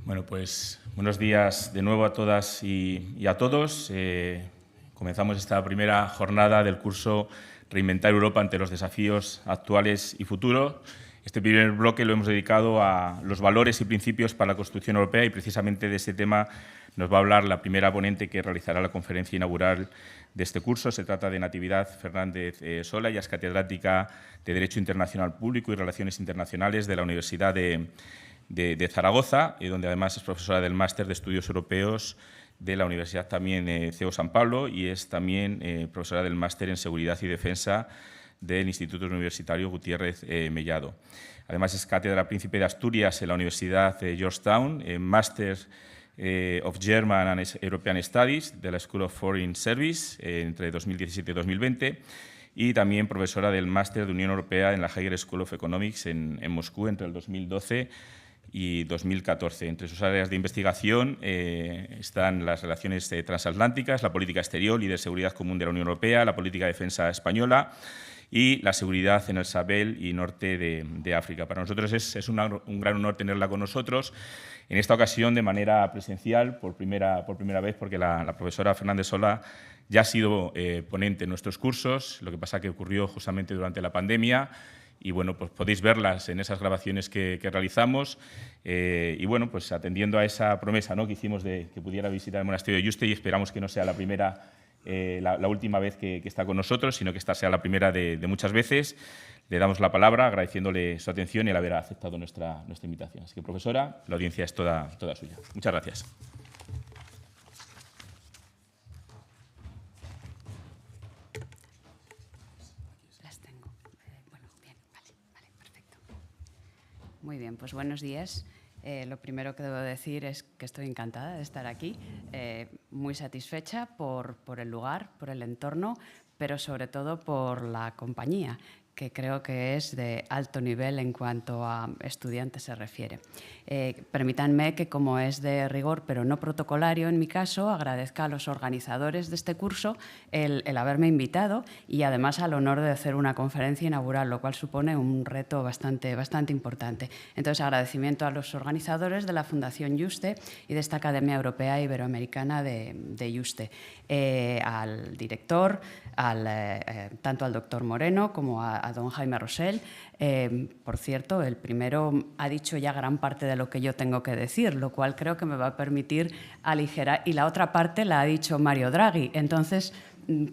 Bueno, pues buenos días de nuevo a todas y a todos. Comenzamos esta primera jornada del curso Reinventar Europa ante los desafíos actuales y futuros. Este primer bloque lo hemos dedicado a los valores y principios para la construcción europea y precisamente de este tema nos va a hablar la primera ponente que realizará la conferencia inaugural de este curso. Se trata de Natividad Fernández Sola, ella es catedrática de Derecho Internacional Público y Relaciones Internacionales de la Universidad de Zaragoza, donde además es profesora del Máster de Estudios Europeos de la Universidad también CEU San Pablo y es también profesora del Máster en Seguridad y Defensa del Instituto Universitario Gutiérrez Mellado. Además es cátedra Príncipe de Asturias en la Universidad de Georgetown, Master of German and European Studies de la School of Foreign Service entre 2017 y 2020 y también profesora del Máster de Unión Europea en la Higher School of Economics en Moscú entre el 2012 y 2014. Entre sus áreas de investigación están las relaciones transatlánticas, la política exterior y de seguridad común de la Unión Europea, la política de defensa española y la seguridad en el Sahel y norte de África. Para nosotros es un gran honor tenerla con nosotros, en esta ocasión de manera presencial, por primera vez, porque la profesora Fernández Sola ya ha sido ponente en nuestros cursos, lo que pasa que ocurrió justamente durante la pandemia. Y bueno, pues podéis verlas en esas grabaciones que realizamos y bueno, pues atendiendo a esa promesa, ¿no?, que hicimos de que pudiera visitar el monasterio de Yuste y esperamos que no sea la primera, la última vez que está con nosotros, sino que esta sea la primera de muchas veces. Le damos la palabra agradeciéndole su atención y el haber aceptado nuestra invitación. Así que, profesora, la audiencia es toda suya. Muchas gracias. Muy bien, pues buenos días. Lo primero que debo decir es que estoy encantada de estar aquí, muy satisfecha por el lugar, por el entorno, pero sobre todo por la compañía, que creo que es de alto nivel en cuanto a estudiantes se refiere. Permítanme que, como es de rigor, pero no protocolario en mi caso, agradezca a los organizadores de este curso el haberme invitado y además al honor de hacer una conferencia inaugural, lo cual supone un reto bastante importante. Entonces, agradecimiento a los organizadores de la Fundación Yuste y de esta Academia Europea Iberoamericana de Yuste, al director, tanto al doctor Moreno como a don Jaime Rosell. Por cierto, el primero ha dicho ya gran parte de lo que yo tengo que decir, lo cual creo que me va a permitir aligerar, y la otra parte la ha dicho Mario Draghi. Entonces,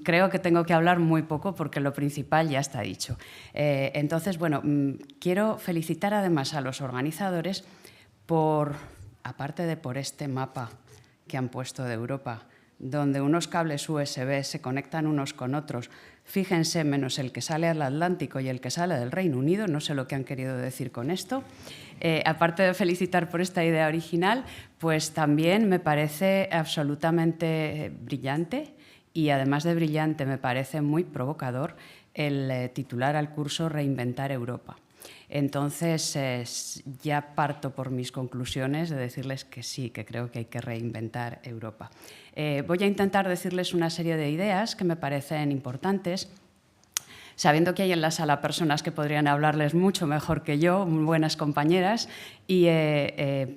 creo que tengo que hablar muy poco porque lo principal ya está dicho. Entonces, bueno, quiero felicitar además a los organizadores aparte de por este mapa que han puesto de Europa, donde unos cables USB se conectan unos con otros. Fíjense, menos el que sale al Atlántico y el que sale del Reino Unido, no sé lo que han querido decir con esto. Aparte de felicitar por esta idea original, pues también me parece absolutamente brillante y además de brillante me parece muy provocador el titular al curso Reinventar Europa. Entonces, ya parto por mis conclusiones de decirles que sí, que creo que hay que reinventar Europa. Voy a intentar decirles una serie de ideas que me parecen importantes, sabiendo que hay en la sala personas que podrían hablarles mucho mejor que yo, muy buenas compañeras, y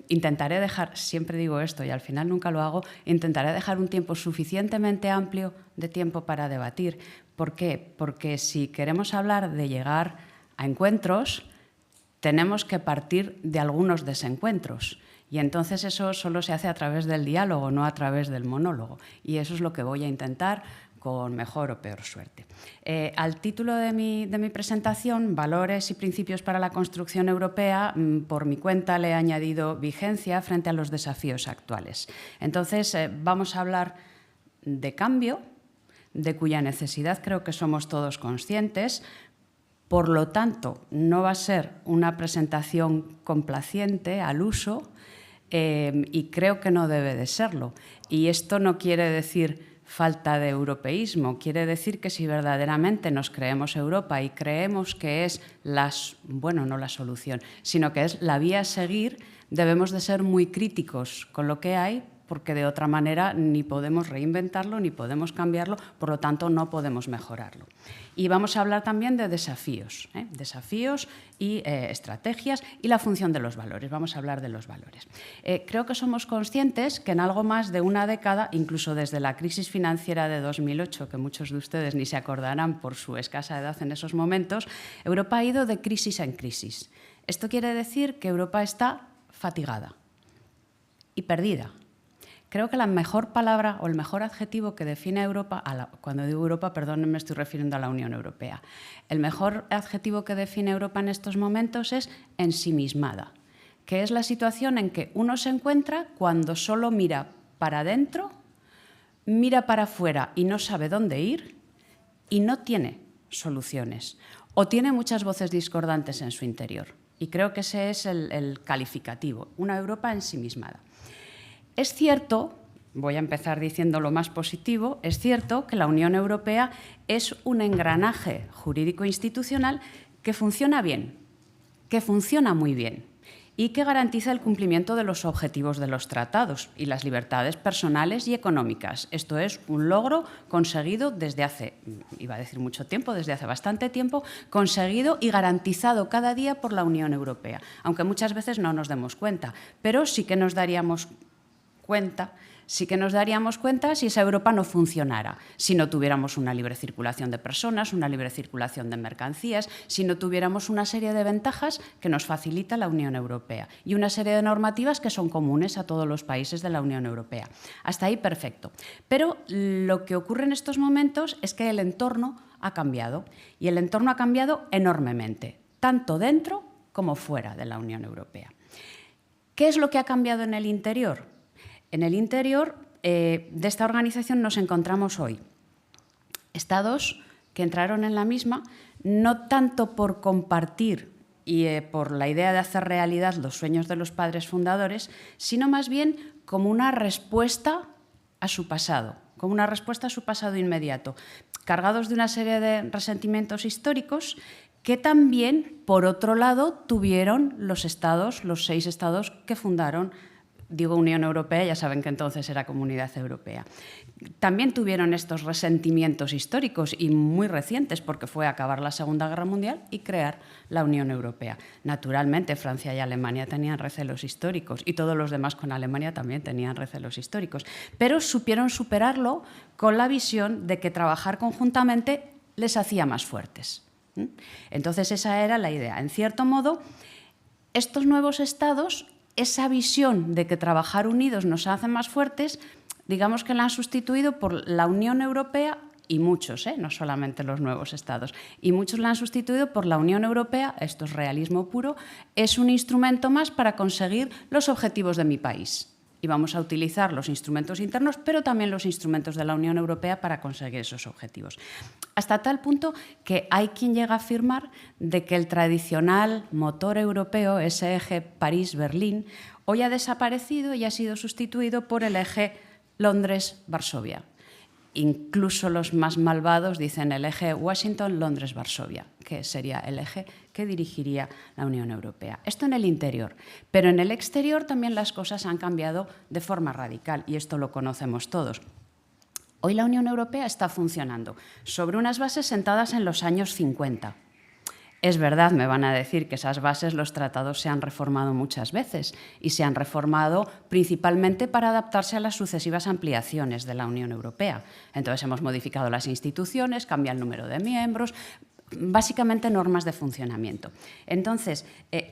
intentaré dejar, siempre digo esto y al final nunca lo hago, intentaré dejar un tiempo suficientemente amplio de tiempo para debatir. ¿Por qué? Porque si queremos hablar de llegar a encuentros, tenemos que partir de algunos desencuentros. Y entonces eso solo se hace a través del diálogo, no a través del monólogo. Y eso es lo que voy a intentar con mejor o peor suerte. Al título de mi presentación, Valores y principios para la construcción europea, por mi cuenta le he añadido vigencia frente a los desafíos actuales. Entonces, vamos a hablar de cambio, de cuya necesidad creo que somos todos conscientes. Por lo tanto, no va a ser una presentación complaciente al uso y creo que no debe de serlo. Y esto no quiere decir falta de europeísmo, quiere decir que si verdaderamente nos creemos Europa y creemos que es no la solución, sino que es la vía a seguir, debemos de ser muy críticos con lo que hay porque de otra manera ni podemos reinventarlo ni podemos cambiarlo, por lo tanto no podemos mejorarlo. Y vamos a hablar también de desafíos, desafíos y estrategias y la función de los valores. Vamos a hablar de los valores. Creo que somos conscientes que en algo más de una década, incluso desde la crisis financiera de 2008, que muchos de ustedes ni se acordarán por su escasa edad en esos momentos, Europa ha ido de crisis en crisis. Esto quiere decir que Europa está fatigada y perdida. Creo que la mejor palabra o el mejor adjetivo que define a Europa, cuando digo Europa, perdón, me estoy refiriendo a la Unión Europea. El mejor adjetivo que define a Europa en estos momentos es ensimismada, que es la situación en que uno se encuentra cuando solo mira para adentro, mira para afuera y no sabe dónde ir y no tiene soluciones o tiene muchas voces discordantes en su interior. Y creo que ese es el calificativo, una Europa ensimismada. Es cierto, voy a empezar diciendo lo más positivo, es cierto que la Unión Europea es un engranaje jurídico-institucional que funciona bien, que funciona muy bien y que garantiza el cumplimiento de los objetivos de los tratados y las libertades personales y económicas. Esto es un logro conseguido desde hace, iba a decir mucho tiempo, desde hace bastante tiempo, conseguido y garantizado cada día por la Unión Europea, aunque muchas veces no nos demos cuenta, pero sí que nos daríamos cuenta si esa Europa no funcionara, si no tuviéramos una libre circulación de personas, una libre circulación de mercancías, si no tuviéramos una serie de ventajas que nos facilita la Unión Europea y una serie de normativas que son comunes a todos los países de la Unión Europea. Hasta ahí perfecto. Pero lo que ocurre en estos momentos es que el entorno ha cambiado y el entorno ha cambiado enormemente, tanto dentro como fuera de la Unión Europea. ¿Qué es lo que ha cambiado en el interior? En el interior de esta organización nos encontramos hoy estados que entraron en la misma no tanto por compartir y por la idea de hacer realidad los sueños de los padres fundadores, sino más bien como una respuesta a su pasado, como una respuesta a su pasado inmediato, cargados de una serie de resentimientos históricos que también, por otro lado, tuvieron los 6 estados que fundaron. Digo Unión Europea, ya saben que entonces era Comunidad Europea. También tuvieron estos resentimientos históricos y muy recientes, porque fue acabar la Segunda Guerra Mundial y crear la Unión Europea. Naturalmente, Francia y Alemania tenían recelos históricos y todos los demás con Alemania también tenían recelos históricos, pero supieron superarlo con la visión de que trabajar conjuntamente les hacía más fuertes. Entonces, esa era la idea. En cierto modo, estos nuevos estados, esa visión de que trabajar unidos nos hace más fuertes, digamos que la han sustituido por la Unión Europea y muchos, no solamente los nuevos estados, y muchos la han sustituido por la Unión Europea, esto es realismo puro, es un instrumento más para conseguir los objetivos de mi país. Y vamos a utilizar los instrumentos internos, pero también los instrumentos de la Unión Europea para conseguir esos objetivos. Hasta tal punto que hay quien llega a afirmar de que el tradicional motor europeo, ese eje París-Berlín, hoy ha desaparecido y ha sido sustituido por el eje Londres-Varsovia. Incluso los más malvados dicen el eje Washington-Londres-Varsovia, que sería el eje que dirigiría la Unión Europea. Esto en el interior, pero en el exterior también las cosas han cambiado de forma radical y esto lo conocemos todos. Hoy la Unión Europea está funcionando sobre unas bases sentadas en los años 50. Es verdad, me van a decir que esas bases, los tratados se han reformado muchas veces y se han reformado principalmente para adaptarse a las sucesivas ampliaciones de la Unión Europea. Entonces hemos modificado las instituciones, cambia el número de miembros, básicamente normas de funcionamiento. Entonces,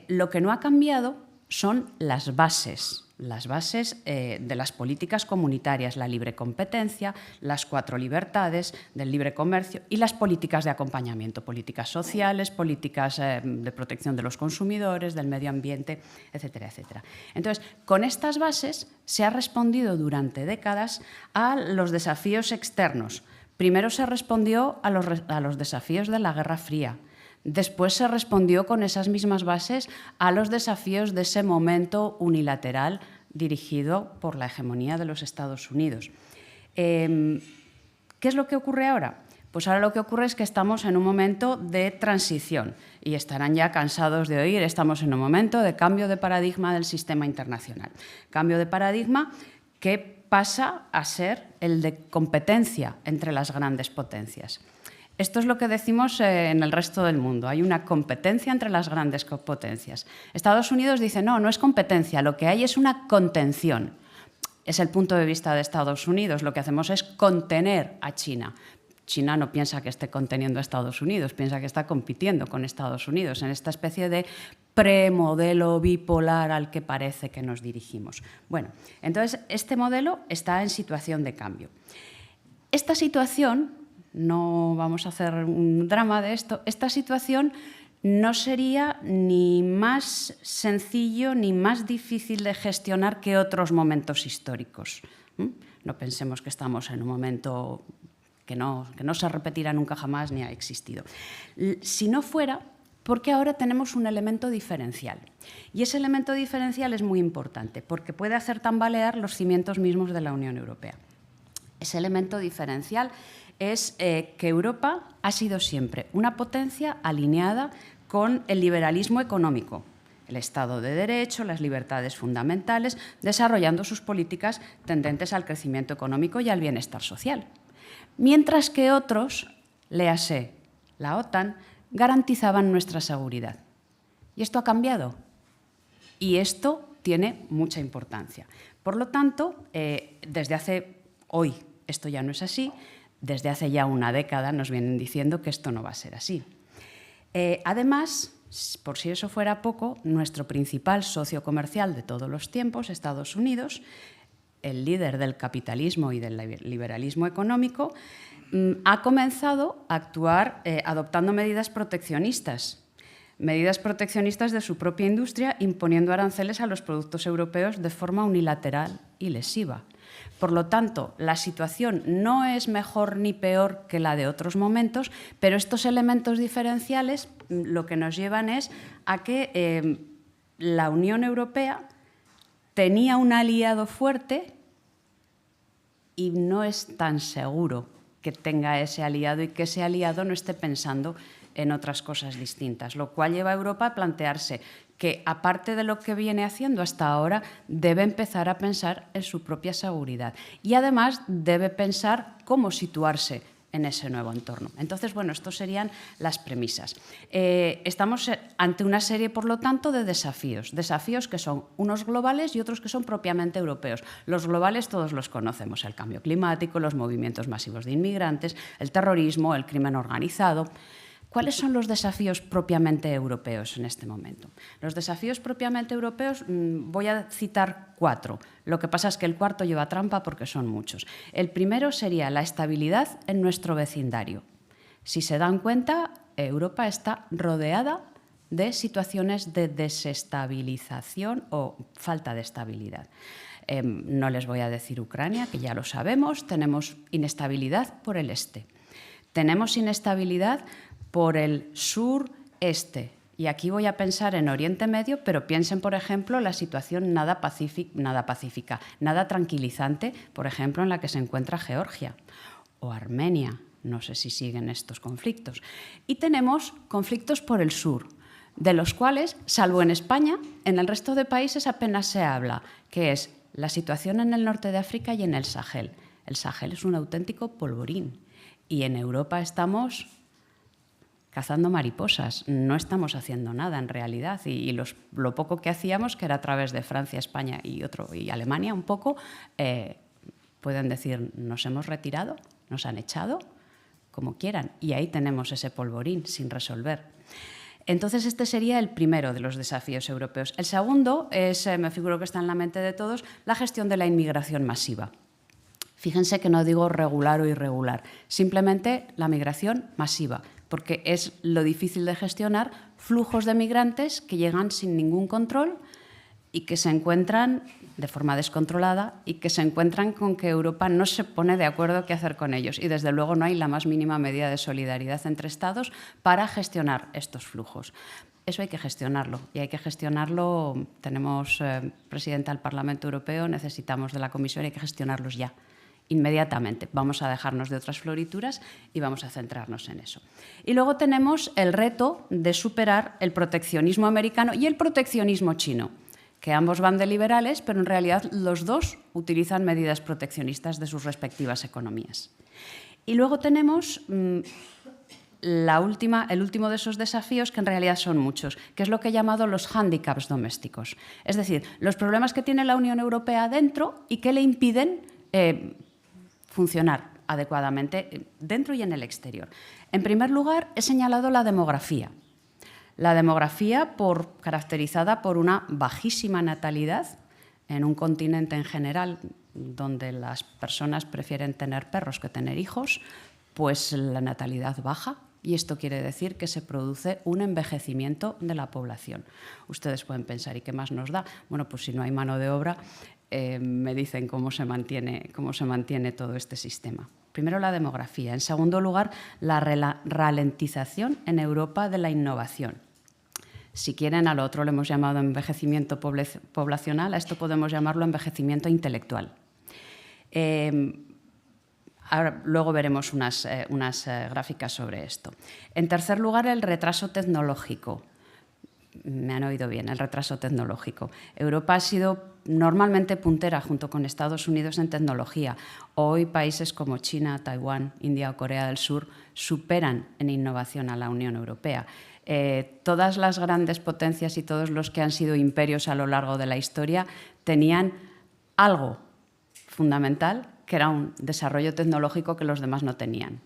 lo que no ha cambiado son las bases de las políticas comunitarias, la libre competencia, las 4 libertades del libre comercio y las políticas de acompañamiento, políticas sociales, políticas de protección de los consumidores, del medio ambiente, etcétera, etcétera. Entonces, con estas bases se ha respondido durante décadas a los desafíos externos. Primero se respondió a los desafíos de la Guerra Fría. Después se respondió con esas mismas bases a los desafíos de ese momento unilateral dirigido por la hegemonía de los Estados Unidos. ¿Qué es lo que ocurre ahora? Pues ahora lo que ocurre es que estamos en un momento de transición y estarán ya cansados de oír, estamos en un momento de cambio de paradigma del sistema internacional. Cambio de paradigma que pasa a ser el de competencia entre las grandes potencias. Esto es lo que decimos en el resto del mundo. Hay una competencia entre las grandes potencias. Estados Unidos dice, no, no es competencia, lo que hay es una contención. Es el punto de vista de Estados Unidos. Lo que hacemos es contener a China. China no piensa que esté conteniendo a Estados Unidos, piensa que está compitiendo con Estados Unidos en esta especie de premodelo bipolar al que parece que nos dirigimos. Bueno, entonces este modelo está en situación de cambio. Esta situación, no vamos a hacer un drama de esto, esta situación no sería ni más sencillo ni más difícil de gestionar que otros momentos históricos. No pensemos que estamos en un momento que no se repetirá nunca jamás ni ha existido. Si no fuera, porque ahora tenemos un elemento diferencial. Y ese elemento diferencial es muy importante, porque puede hacer tambalear los cimientos mismos de la Unión Europea. Ese elemento diferencial es que Europa ha sido siempre una potencia alineada con el liberalismo económico, el Estado de Derecho, las libertades fundamentales, desarrollando sus políticas tendentes al crecimiento económico y al bienestar social. Mientras que otros, léase la OTAN, garantizaban nuestra seguridad. Y esto ha cambiado. Y esto tiene mucha importancia. Por lo tanto, hoy esto ya no es así, desde hace ya una década nos vienen diciendo que esto no va a ser así. Además, por si eso fuera poco, nuestro principal socio comercial de todos los tiempos, Estados Unidos, el líder del capitalismo y del liberalismo económico, ha comenzado a actuar adoptando medidas proteccionistas de su propia industria, imponiendo aranceles a los productos europeos de forma unilateral y lesiva. Por lo tanto, la situación no es mejor ni peor que la de otros momentos, pero estos elementos diferenciales lo que nos llevan es a que la Unión Europea tenía un aliado fuerte y no es tan seguro que tenga ese aliado y que ese aliado no esté pensando en otras cosas distintas, lo cual lleva a Europa a plantearse que, aparte de lo que viene haciendo hasta ahora, debe empezar a pensar en su propia seguridad y, además, debe pensar cómo situarse en ese nuevo entorno. Entonces, bueno, estos serían las premisas. Estamos ante una serie, por lo tanto, de desafíos que son unos globales y otros que son propiamente europeos. Los globales todos los conocemos, el cambio climático, los movimientos masivos de inmigrantes, el terrorismo, el crimen organizado. ¿Cuáles son los desafíos propiamente europeos en este momento? Los desafíos propiamente europeos, voy a citar 4. Lo que pasa es que el cuarto lleva trampa porque son muchos. El primero sería la estabilidad en nuestro vecindario. Si se dan cuenta, Europa está rodeada de situaciones de desestabilización o falta de estabilidad. No les voy a decir Ucrania, que ya lo sabemos, tenemos inestabilidad por el este. Tenemos inestabilidad por el sureste. Y aquí voy a pensar en Oriente Medio, pero piensen, por ejemplo, la situación nada pacífica, nada tranquilizante, por ejemplo, en la que se encuentra Georgia o Armenia. No sé si siguen estos conflictos. Y tenemos conflictos por el sur, de los cuales, salvo en España, en el resto de países apenas se habla, que es la situación en el norte de África y en el Sahel. El Sahel es un auténtico polvorín. Y en Europa estamos cazando mariposas, no estamos haciendo nada en realidad y lo poco que hacíamos, que era a través de Francia, España y Alemania un poco, pueden decir nos hemos retirado, nos han echado, como quieran, y ahí tenemos ese polvorín sin resolver. Entonces este sería el primero de los desafíos europeos. El segundo es, me figuro que está en la mente de todos, la gestión de la inmigración masiva. Fíjense que no digo regular o irregular, simplemente la migración masiva, porque es lo difícil de gestionar flujos de migrantes que llegan sin ningún control y que se encuentran de forma descontrolada y que se encuentran con que Europa no se pone de acuerdo qué hacer con ellos. Y desde luego no hay la más mínima medida de solidaridad entre Estados para gestionar estos flujos. Eso hay que gestionarlo y hay que gestionarlo. Tenemos presidenta del Parlamento Europeo, necesitamos de la Comisión y hay que gestionarlos ya. Inmediatamente. Vamos a dejarnos de otras florituras y vamos a centrarnos en eso. Y luego tenemos el reto de superar el proteccionismo americano y el proteccionismo chino, que ambos van de liberales, pero en realidad los dos utilizan medidas proteccionistas de sus respectivas economías. Y luego tenemos el último de esos desafíos, que en realidad son muchos, que es lo que he llamado los hándicaps domésticos. Es decir, los problemas que tiene la Unión Europea dentro y que le impiden funcionar adecuadamente dentro y en el exterior. En primer lugar, he señalado la demografía. La demografía caracterizada por una bajísima natalidad en un continente en general donde las personas prefieren tener perros que tener hijos, pues la natalidad baja. Y esto quiere decir que se produce un envejecimiento de la población. Ustedes pueden pensar, ¿y qué más nos da? Bueno, pues si no hay mano de obra, me dicen cómo se mantiene todo este sistema. Primero, la demografía. En segundo lugar, la ralentización en Europa de la innovación. Si quieren, a lo otro le hemos llamado envejecimiento poblacional, a esto podemos llamarlo envejecimiento intelectual. Ahora, luego veremos unas gráficas sobre esto. En tercer lugar, el retraso tecnológico. Me han oído bien, el retraso tecnológico. Europa ha sido normalmente puntera junto con Estados Unidos en tecnología. Hoy países como China, Taiwán, India o Corea del Sur superan en innovación a la Unión Europea. Todas las grandes potencias y todos los que han sido imperios a lo largo de la historia tenían algo fundamental, que era un desarrollo tecnológico que los demás no tenían.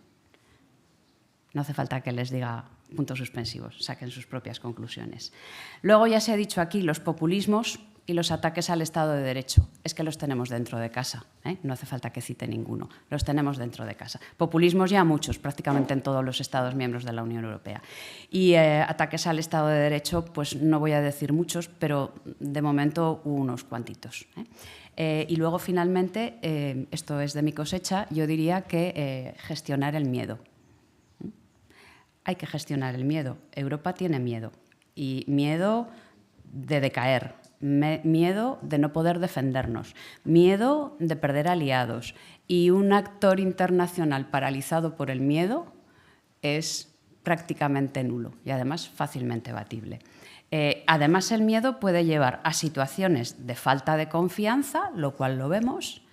No hace falta que les diga puntos suspensivos, saquen sus propias conclusiones. Luego ya se ha dicho aquí, los populismos y los ataques al Estado de Derecho. Es que los tenemos dentro de casa, no hace falta que cite ninguno, los tenemos dentro de casa. Populismos ya muchos, prácticamente en todos los Estados miembros de la Unión Europea. Y ataques al Estado de Derecho, pues no voy a decir muchos, pero de momento unos cuantitos. Y luego, finalmente, esto es de mi cosecha, yo diría que gestionar el miedo. Hay que gestionar el miedo. Europa tiene miedo. Y miedo de decaer, miedo de no poder defendernos, miedo de perder aliados. Y un actor internacional paralizado por el miedo es prácticamente nulo y además fácilmente batible. Además, el miedo puede llevar a situaciones de falta de confianza, lo cual lo vemos,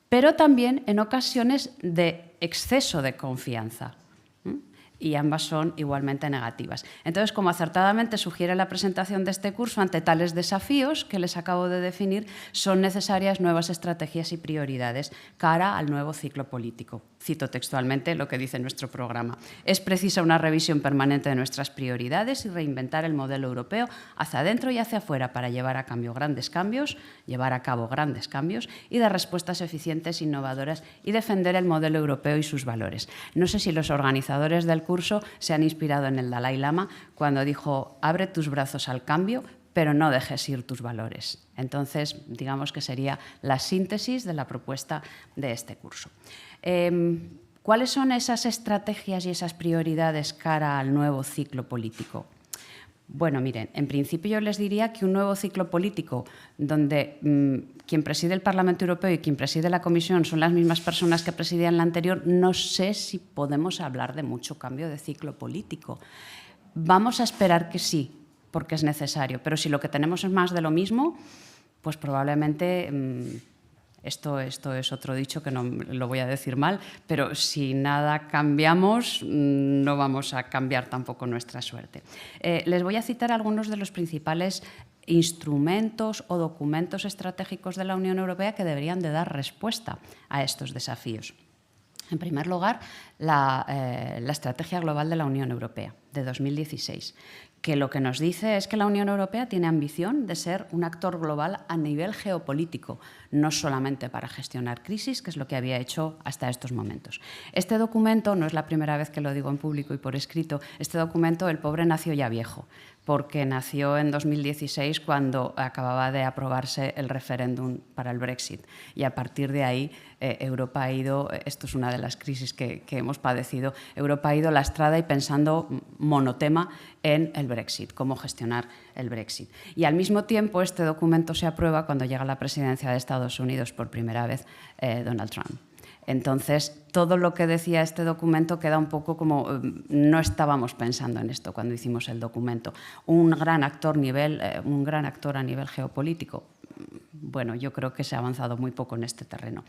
pero también en ocasiones de exceso de confianza. Y ambas son igualmente negativas. Entonces, como acertadamente sugiere la presentación de este curso, ante tales desafíos que les acabo de definir, son necesarias nuevas estrategias y prioridades cara al nuevo ciclo político. Cito textualmente lo que dice nuestro programa. Es precisa una revisión permanente de nuestras prioridades y reinventar el modelo europeo hacia adentro y hacia afuera para llevar a cabo grandes cambios y dar respuestas eficientes, innovadoras y defender el modelo europeo y sus valores. No sé si los organizadores del curso se han inspirado en el Dalai Lama cuando dijo: abre tus brazos al cambio, pero no dejes ir tus valores. Entonces, digamos que sería la síntesis de la propuesta de este curso. ¿Cuáles son esas estrategias y esas prioridades cara al nuevo ciclo político? Bueno, miren, en principio yo les diría que un nuevo ciclo político donde quien preside el Parlamento Europeo y quien preside la Comisión son las mismas personas que presidían la anterior, no sé si podemos hablar de mucho cambio de ciclo político. Vamos a esperar que sí, porque es necesario, pero si lo que tenemos es más de lo mismo, pues probablemente esto es otro dicho que no lo voy a decir mal, pero si nada cambiamos, no vamos a cambiar tampoco nuestra suerte. Les voy a citar algunos de los principales instrumentos o documentos estratégicos de la Unión Europea que deberían de dar respuesta a estos desafíos. En primer lugar, la Estrategia Global de la Unión Europea, de 2016, que lo que nos dice es que la Unión Europea tiene ambición de ser un actor global a nivel geopolítico, no solamente para gestionar crisis, que es lo que había hecho hasta estos momentos. Este documento, no es la primera vez que lo digo en público y por escrito, este documento, el pobre nació ya viejo, porque nació en 2016 cuando acababa de aprobarse el referéndum para el Brexit. Y a partir de ahí Europa ha ido, esto es una de las crisis que hemos padecido, Europa ha ido lastrada y pensando monotema en el Brexit, cómo gestionar el Brexit. Y al mismo tiempo este documento se aprueba cuando llega a la presidencia de Estados Unidos por primera vez Donald Trump. Entonces, todo lo que decía este documento queda un poco como no estábamos pensando en esto cuando hicimos el documento. Un gran actor a nivel geopolítico. Bueno, yo creo que se ha avanzado muy poco en este terreno.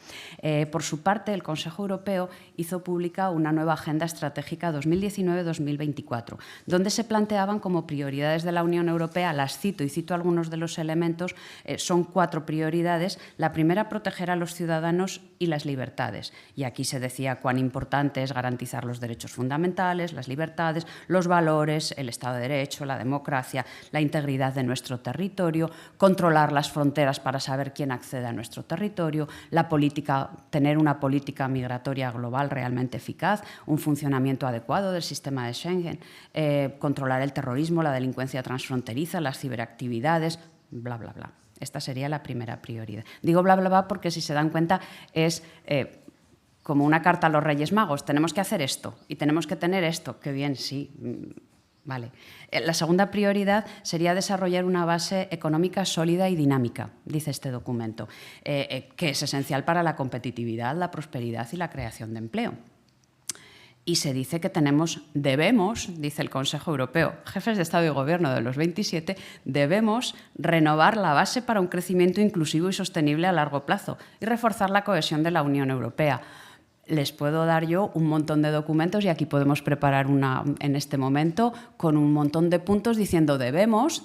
Por su parte, el Consejo Europeo hizo pública una nueva Agenda Estratégica 2019-2024, donde se planteaban como prioridades de la Unión Europea, las cito y cito algunos de los elementos, son 4 prioridades. La primera, proteger a los ciudadanos y las libertades. Y aquí se decía cuán importante es garantizar los derechos fundamentales, las libertades, los valores, el Estado de Derecho, la democracia, la integridad de nuestro territorio, controlar las fronteras para saber quién accede a nuestro territorio, tener una política migratoria global realmente eficaz, un funcionamiento adecuado del sistema de Schengen, controlar el terrorismo, la delincuencia transfronteriza, las ciberactividades, bla, bla, bla. Esta sería la primera prioridad. Digo bla, bla, bla porque, si se dan cuenta, es como una carta a los Reyes Magos. Tenemos que hacer esto y tenemos que tener esto. Qué bien, sí. Vale. La segunda prioridad sería desarrollar una base económica sólida y dinámica, dice este documento, que es esencial para la competitividad, la prosperidad y la creación de empleo. Y se dice que debemos, dice el Consejo Europeo, jefes de Estado y Gobierno de los 27, debemos renovar la base para un crecimiento inclusivo y sostenible a largo plazo y reforzar la cohesión de la Unión Europea. Les puedo dar yo un montón de documentos y aquí podemos preparar una en este momento con un montón de puntos diciendo debemos,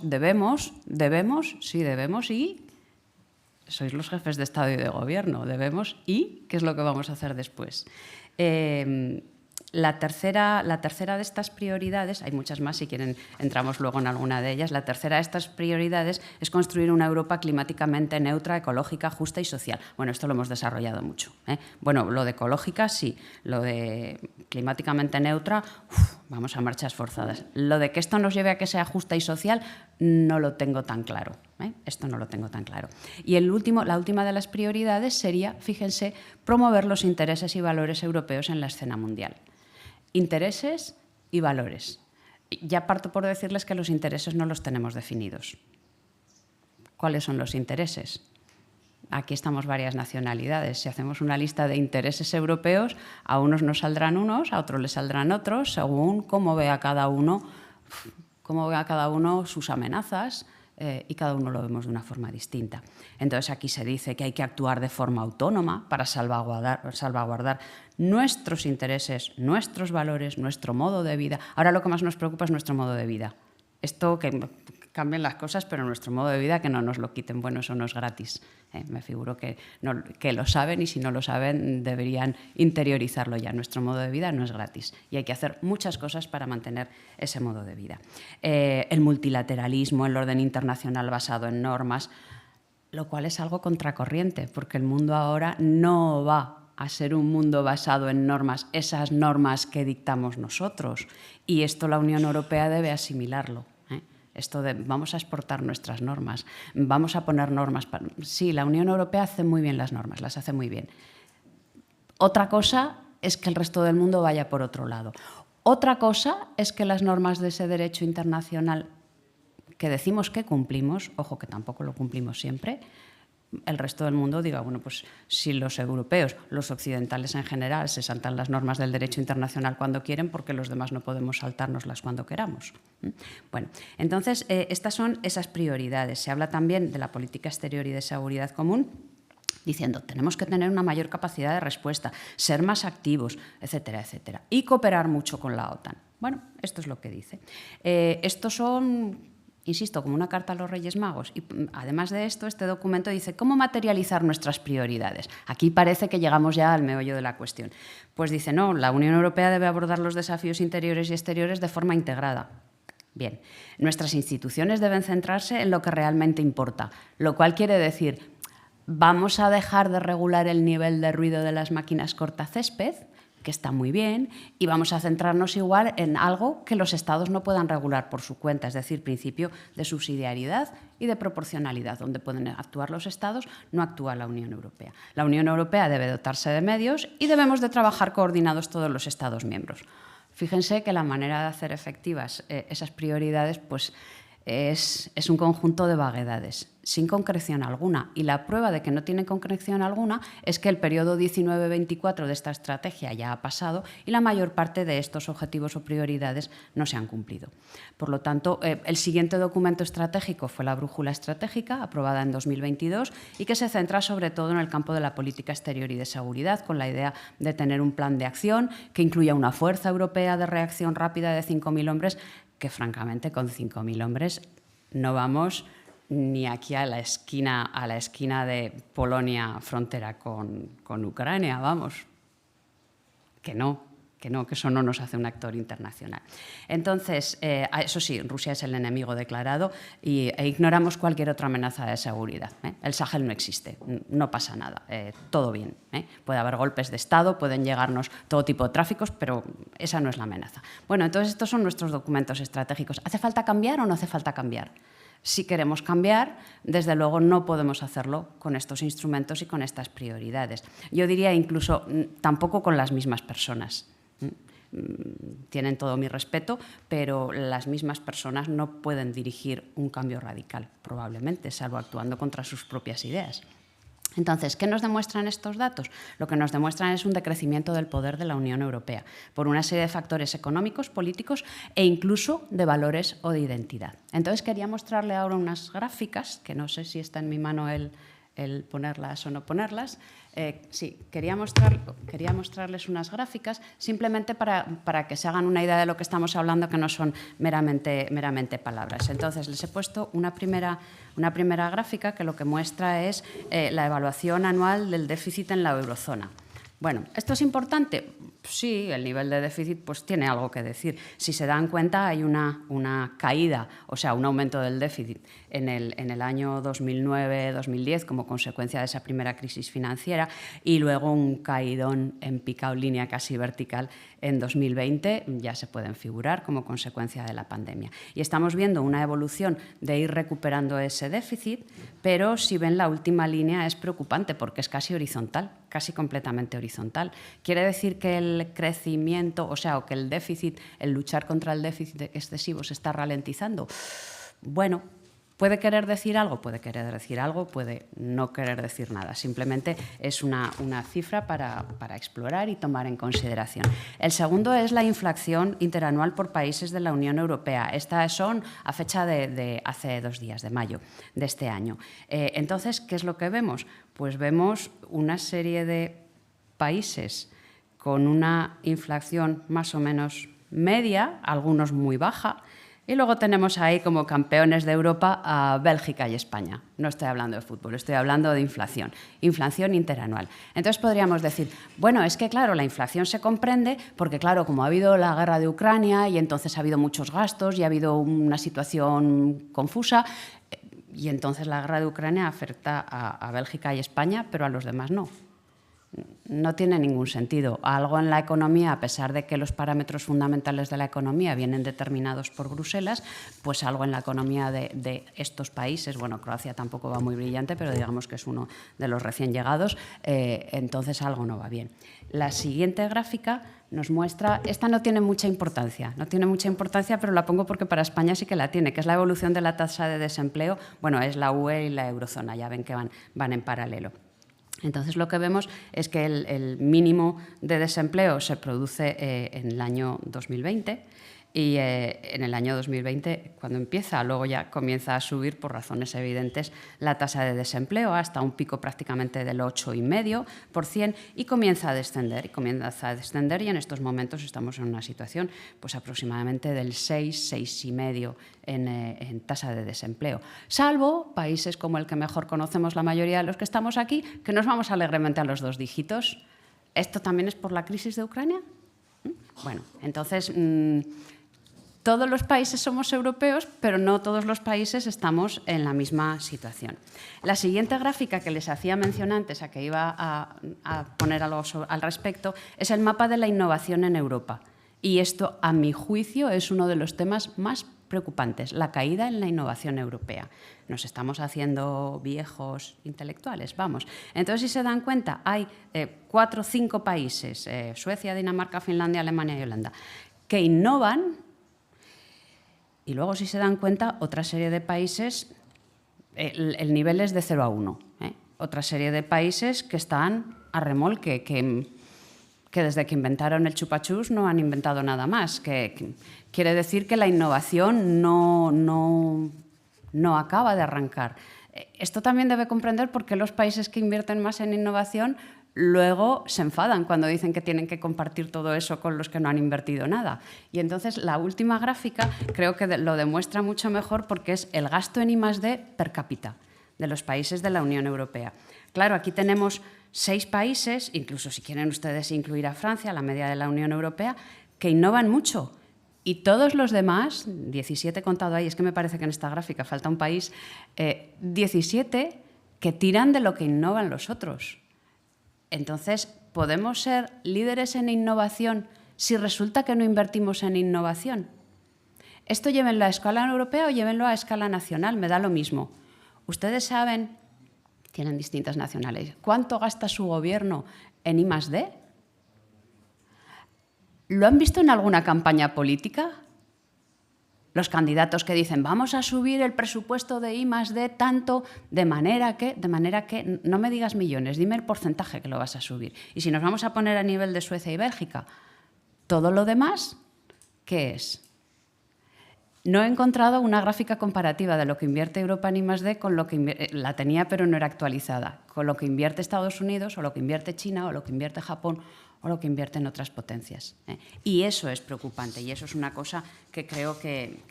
sí debemos y sois los jefes de Estado y de Gobierno, debemos y ¿qué es lo que vamos a hacer después? La tercera de estas prioridades, hay muchas más, si quieren entramos luego en alguna de ellas, la tercera de estas prioridades es construir una Europa climáticamente neutra, ecológica, justa y social. Bueno, esto lo hemos desarrollado mucho. Bueno, lo de ecológica sí, lo de climáticamente neutra, vamos a marchas forzadas. Lo de que esto nos lleve a que sea justa y social, no lo tengo tan claro. Esto no lo tengo tan claro. Y la última de las prioridades sería, fíjense, promover los intereses y valores europeos en la escena mundial. Intereses y valores. Ya parto por decirles que los intereses no los tenemos definidos. ¿Cuáles son los intereses? Aquí estamos varias nacionalidades. Si hacemos una lista de intereses europeos, a unos nos saldrán unos, a otros les saldrán otros, según cómo vea cada uno sus amenazas, y cada uno lo vemos de una forma distinta. Entonces, aquí se dice que hay que actuar de forma autónoma para salvaguardar nuestros intereses, nuestros valores, nuestro modo de vida. Ahora lo que más nos preocupa es nuestro modo de vida. Esto, que cambien las cosas, pero nuestro modo de vida que no nos lo quiten. Bueno, eso no es gratis. Me figuro que lo saben y si no lo saben deberían interiorizarlo ya. Nuestro modo de vida no es gratis y hay que hacer muchas cosas para mantener ese modo de vida. El multilateralismo, el orden internacional basado en normas, lo cual es algo contracorriente porque el mundo ahora no va a ser un mundo basado en normas, esas normas que dictamos nosotros. Y esto la Unión Europea debe asimilarlo. Esto de vamos a exportar nuestras normas, vamos a poner normas. Sí, la Unión Europea hace muy bien las normas, las hace muy bien. Otra cosa es que el resto del mundo vaya por otro lado. Otra cosa es que las normas de ese derecho internacional que decimos que cumplimos, ojo que tampoco lo cumplimos siempre, el resto del mundo diga, bueno, pues si los europeos, los occidentales en general, se saltan las normas del derecho internacional cuando quieren, porque los demás no podemos saltárnoslas cuando queramos. Bueno, entonces, estas son esas prioridades. Se habla también de la política exterior y de seguridad común, diciendo, tenemos que tener una mayor capacidad de respuesta, ser más activos, etcétera, etcétera, y cooperar mucho con la OTAN. Bueno, esto es lo que dice. Estos son, insisto, como una carta a los Reyes Magos. Y además de esto, este documento dice cómo materializar nuestras prioridades. Aquí parece que llegamos ya al meollo de la cuestión. Pues dice, no, la Unión Europea debe abordar los desafíos interiores y exteriores de forma integrada. Bien, nuestras instituciones deben centrarse en lo que realmente importa, lo cual quiere decir, vamos a dejar de regular el nivel de ruido de las máquinas cortacésped, que está muy bien, y vamos a centrarnos igual en algo que los Estados no puedan regular por su cuenta, es decir, principio de subsidiariedad y de proporcionalidad, donde pueden actuar los Estados, no actúa la Unión Europea. La Unión Europea debe dotarse de medios y debemos de trabajar coordinados todos los Estados miembros. Fíjense que la manera de hacer efectivas esas prioridades, pues es un conjunto de vaguedades, sin concreción alguna. Y la prueba de que no tienen concreción alguna es que el periodo 19-24 de esta estrategia ya ha pasado y la mayor parte de estos objetivos o prioridades no se han cumplido. Por lo tanto, el siguiente documento estratégico fue la Brújula Estratégica, aprobada en 2022, y que se centra sobre todo en el campo de la política exterior y de seguridad, con la idea de tener un plan de acción que incluya una fuerza europea de reacción rápida de 5.000 hombres, que francamente con 5.000 hombres no vamos ni aquí a la esquina de Polonia, frontera con Ucrania, vamos. Que eso no nos hace un actor internacional. Entonces, eso sí, Rusia es el enemigo declarado e ignoramos cualquier otra amenaza de seguridad. El Sahel no existe, no pasa nada, todo bien. Puede haber golpes de Estado, pueden llegarnos todo tipo de tráficos, pero esa no es la amenaza. Bueno, entonces estos son nuestros documentos estratégicos. ¿Hace falta cambiar o no hace falta cambiar? Si queremos cambiar, desde luego no podemos hacerlo con estos instrumentos y con estas prioridades. Yo diría incluso tampoco con las mismas personas. Tienen todo mi respeto, pero las mismas personas no pueden dirigir un cambio radical, probablemente, salvo actuando contra sus propias ideas. Entonces, ¿qué nos demuestran estos datos? Lo que nos demuestran es un decrecimiento del poder de la Unión Europea por una serie de factores económicos, políticos e incluso de valores o de identidad. Entonces, quería mostrarle ahora unas gráficas, que no sé si está en mi mano el ponerlas o no ponerlas. Sí, quería mostrarles unas gráficas simplemente para que se hagan una idea de lo que estamos hablando, que no son meramente palabras. Entonces, les he puesto una primera gráfica que lo que muestra es la evaluación anual del déficit en la eurozona. Bueno, ¿esto es importante? Sí, el nivel de déficit pues, tiene algo que decir. Si se dan cuenta, hay una caída, o sea, un aumento del déficit en el año 2009-2010 como consecuencia de esa primera crisis financiera y luego un caidón en picado línea casi vertical en 2020, ya se pueden figurar como consecuencia de la pandemia. Y estamos viendo una evolución de ir recuperando ese déficit, pero si ven la última línea es preocupante porque es casi horizontal, casi completamente horizontal. Quiere decir que el crecimiento, o que el déficit, el luchar contra el déficit excesivo se está ralentizando. Bueno, ¿puede querer decir algo? Puede querer decir algo, puede no querer decir nada. Simplemente es una cifra para explorar y tomar en consideración. El segundo es la inflación interanual por países de la Unión Europea. Estas son a fecha de hace 2 días, de mayo de este año. Entonces, ¿qué es lo que vemos? Pues vemos una serie de países con una inflación más o menos media, algunos muy baja, y luego tenemos ahí como campeones de Europa a Bélgica y España. No estoy hablando de fútbol, estoy hablando de inflación interanual. Entonces podríamos decir, bueno, es que claro, la inflación se comprende porque claro, como ha habido la guerra de Ucrania y entonces ha habido muchos gastos y ha habido una situación confusa, y entonces la guerra de Ucrania afecta a Bélgica y España, pero a los demás no. No tiene ningún sentido. Algo en la economía, a pesar de que los parámetros fundamentales de la economía vienen determinados por Bruselas, pues algo en la economía de estos países, bueno, Croacia tampoco va muy brillante, pero digamos que es uno de los recién llegados, entonces algo no va bien. La siguiente gráfica nos muestra, esta no tiene mucha importancia, pero la pongo porque para España sí que la tiene, que es la evolución de la tasa de desempleo. Bueno, es la UE y la eurozona, ya ven que van en paralelo. Entonces, lo que vemos es que el mínimo de desempleo se produce en el año 2020 y en el año 2020, cuando empieza, luego ya comienza a subir por razones evidentes la tasa de desempleo hasta un pico prácticamente del 8,5% y comienza a descender y en estos momentos estamos en una situación pues aproximadamente del 6,5% en tasa de desempleo, salvo países como el que mejor conocemos la mayoría de los que estamos aquí, que nos vamos alegremente a los 2 dígitos. ¿Esto también es por la crisis de Ucrania? Bueno, entonces todos los países somos europeos, pero no todos los países estamos en la misma situación. La siguiente gráfica que les hacía mención antes, a que iba a poner algo al respecto, es el mapa de la innovación en Europa. Y esto, a mi juicio, es uno de los temas más preocupantes, la caída en la innovación europea. Nos estamos haciendo viejos intelectuales, vamos. Entonces, si se dan cuenta, hay 4 o 5 países, Suecia, Dinamarca, Finlandia, Alemania y Holanda, que innovan Y luego, si se dan cuenta, otra serie de países, el nivel es de 0 a 1. Otra serie de países que están a remolque, que desde que inventaron el chupachus no han inventado nada más. Que quiere decir que la innovación no acaba de arrancar. Esto también debe comprender por qué los países que invierten más en innovación luego se enfadan cuando dicen que tienen que compartir todo eso con los que no han invertido nada. Y entonces la última gráfica creo que lo demuestra mucho mejor porque es el gasto en I+D per cápita de los países de la Unión Europea. Claro, aquí tenemos 6 países, incluso si quieren ustedes incluir a Francia, la media de la Unión Europea, que innovan mucho. Y todos los demás, 17 contado ahí, es que me parece que en esta gráfica falta un país, 17 que tiran de lo que innovan los otros. Entonces, ¿podemos ser líderes en innovación si resulta que no invertimos en innovación? Esto llévenlo a escala europea o llévenlo a escala nacional, me da lo mismo. Ustedes saben, tienen distintas nacionales, ¿cuánto gasta su gobierno en I+D? ¿Lo han visto en alguna campaña política? Los candidatos que dicen, vamos a subir el presupuesto de I+D tanto, de manera que, no me digas millones, dime el porcentaje que lo vas a subir. Y si nos vamos a poner a nivel de Suecia y Bélgica, todo lo demás, ¿qué es? No he encontrado una gráfica comparativa de lo que invierte Europa en I+D con lo que la tenía pero no era actualizada, con lo que invierte Estados Unidos o lo que invierte China o lo que invierte Japón o lo que invierten otras potencias. Y eso es preocupante y eso es una cosa que creo que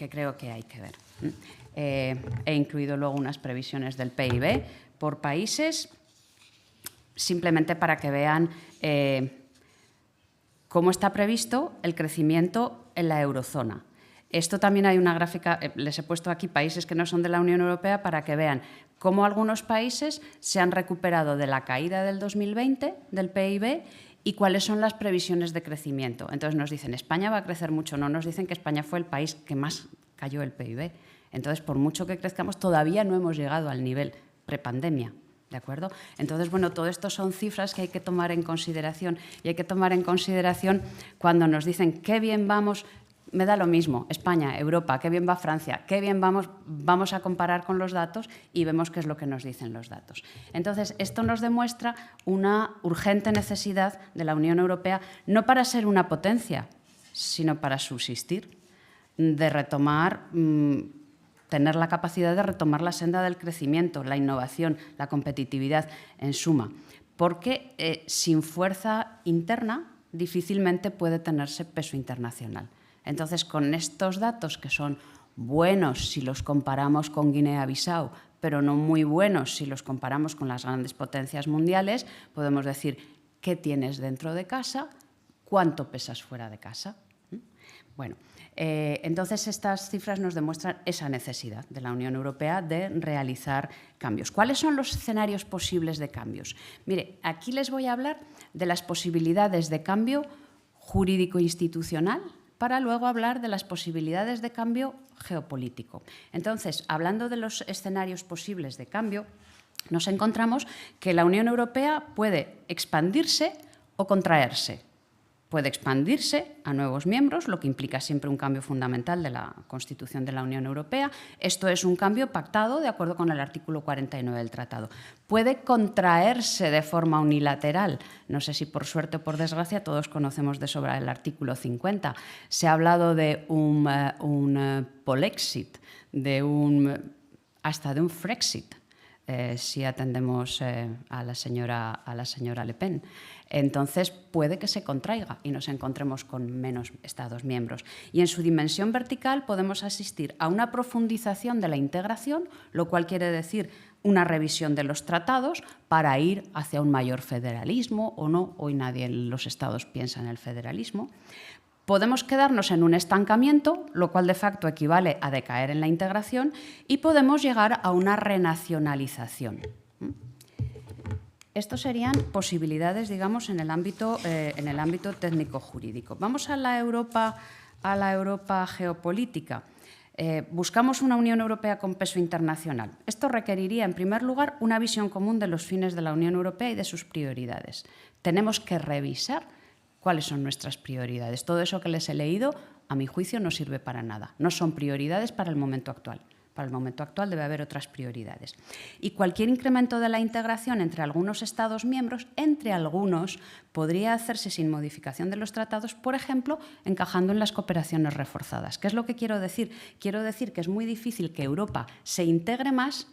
hay que ver. He incluido luego unas previsiones del PIB por países, simplemente para que vean cómo está previsto el crecimiento en la eurozona. Esto también hay una gráfica, les he puesto aquí países que no son de la Unión Europea para que vean cómo algunos países se han recuperado de la caída del 2020 del PIB y cuáles son las previsiones de crecimiento. Entonces nos dicen, España va a crecer mucho, no nos dicen que España fue el país que más cayó el PIB. Entonces, por mucho que crezcamos, todavía no hemos llegado al nivel prepandemia. ¿De acuerdo? Entonces, bueno, todo esto son cifras que hay que tomar en consideración y hay que tomar en consideración cuando nos dicen qué bien vamos. Me da lo mismo, España, Europa, qué bien va Francia, qué bien vamos a comparar con los datos y vemos qué es lo que nos dicen los datos. Entonces, esto nos demuestra una urgente necesidad de la Unión Europea, no para ser una potencia, sino para subsistir, de retomar, tener la capacidad de retomar la senda del crecimiento, la innovación, la competitividad, en suma. Porque sin fuerza interna difícilmente puede tenerse peso internacional. Entonces, con estos datos que son buenos si los comparamos con Guinea-Bissau, pero no muy buenos si los comparamos con las grandes potencias mundiales, podemos decir qué tienes dentro de casa, cuánto pesas fuera de casa. Bueno, entonces estas cifras nos demuestran esa necesidad de la Unión Europea de realizar cambios. ¿Cuáles son los escenarios posibles de cambios? Mire, aquí les voy a hablar de las posibilidades de cambio jurídico-institucional, para luego hablar de las posibilidades de cambio geopolítico. Entonces, hablando de los escenarios posibles de cambio, nos encontramos que la Unión Europea puede expandirse o contraerse. Puede expandirse a nuevos miembros, lo que implica siempre un cambio fundamental de la Constitución de la Unión Europea. Esto es un cambio pactado de acuerdo con el artículo 49 del Tratado. Puede contraerse de forma unilateral. No sé si por suerte o por desgracia todos conocemos de sobra el artículo 50. Se ha hablado de un polexit, hasta de un Frexit. Si atendemos a la señora Le Pen. Entonces, puede que se contraiga y nos encontremos con menos Estados miembros. Y en su dimensión vertical podemos asistir a una profundización de la integración, lo cual quiere decir una revisión de los tratados para ir hacia un mayor federalismo o no. Hoy nadie en los Estados piensa en el federalismo. Podemos quedarnos en un estancamiento, lo cual de facto equivale a decaer en la integración, y podemos llegar a una renacionalización. Estos serían posibilidades, digamos, en el ámbito técnico-jurídico. Vamos a la Europa geopolítica. Buscamos una Unión Europea con peso internacional. Esto requeriría, en primer lugar, una visión común de los fines de la Unión Europea y de sus prioridades. Tenemos que revisar ¿Cuáles son nuestras prioridades? Todo eso que les he leído, a mi juicio, no sirve para nada. No son prioridades para el momento actual. Para el momento actual debe haber otras prioridades. Y cualquier incremento de la integración entre algunos Estados miembros, entre algunos, podría hacerse sin modificación de los tratados, por ejemplo, encajando en las cooperaciones reforzadas. ¿Qué es lo que quiero decir? Quiero decir que es muy difícil que Europa se integre más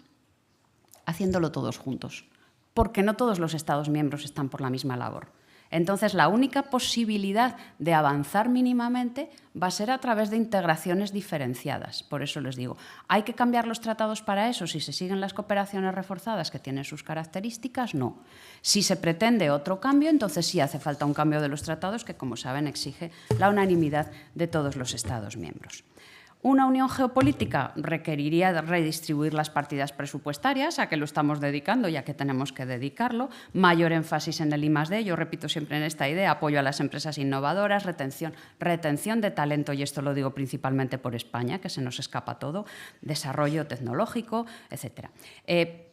haciéndolo todos juntos, porque no todos los Estados miembros están por la misma labor. Entonces, la única posibilidad de avanzar mínimamente va a ser a través de integraciones diferenciadas. Por eso les digo, ¿hay que cambiar los tratados para eso? Si se siguen las cooperaciones reforzadas que tienen sus características, no. Si se pretende otro cambio, entonces sí hace falta un cambio de los tratados que, como saben, exige la unanimidad de todos los Estados miembros. Una unión geopolítica requeriría redistribuir las partidas presupuestarias, a que lo estamos dedicando y a que tenemos que dedicarlo, mayor énfasis en el I+D, yo repito siempre en esta idea, apoyo a las empresas innovadoras, retención de talento, y esto lo digo principalmente por España, que se nos escapa todo, desarrollo tecnológico, etc.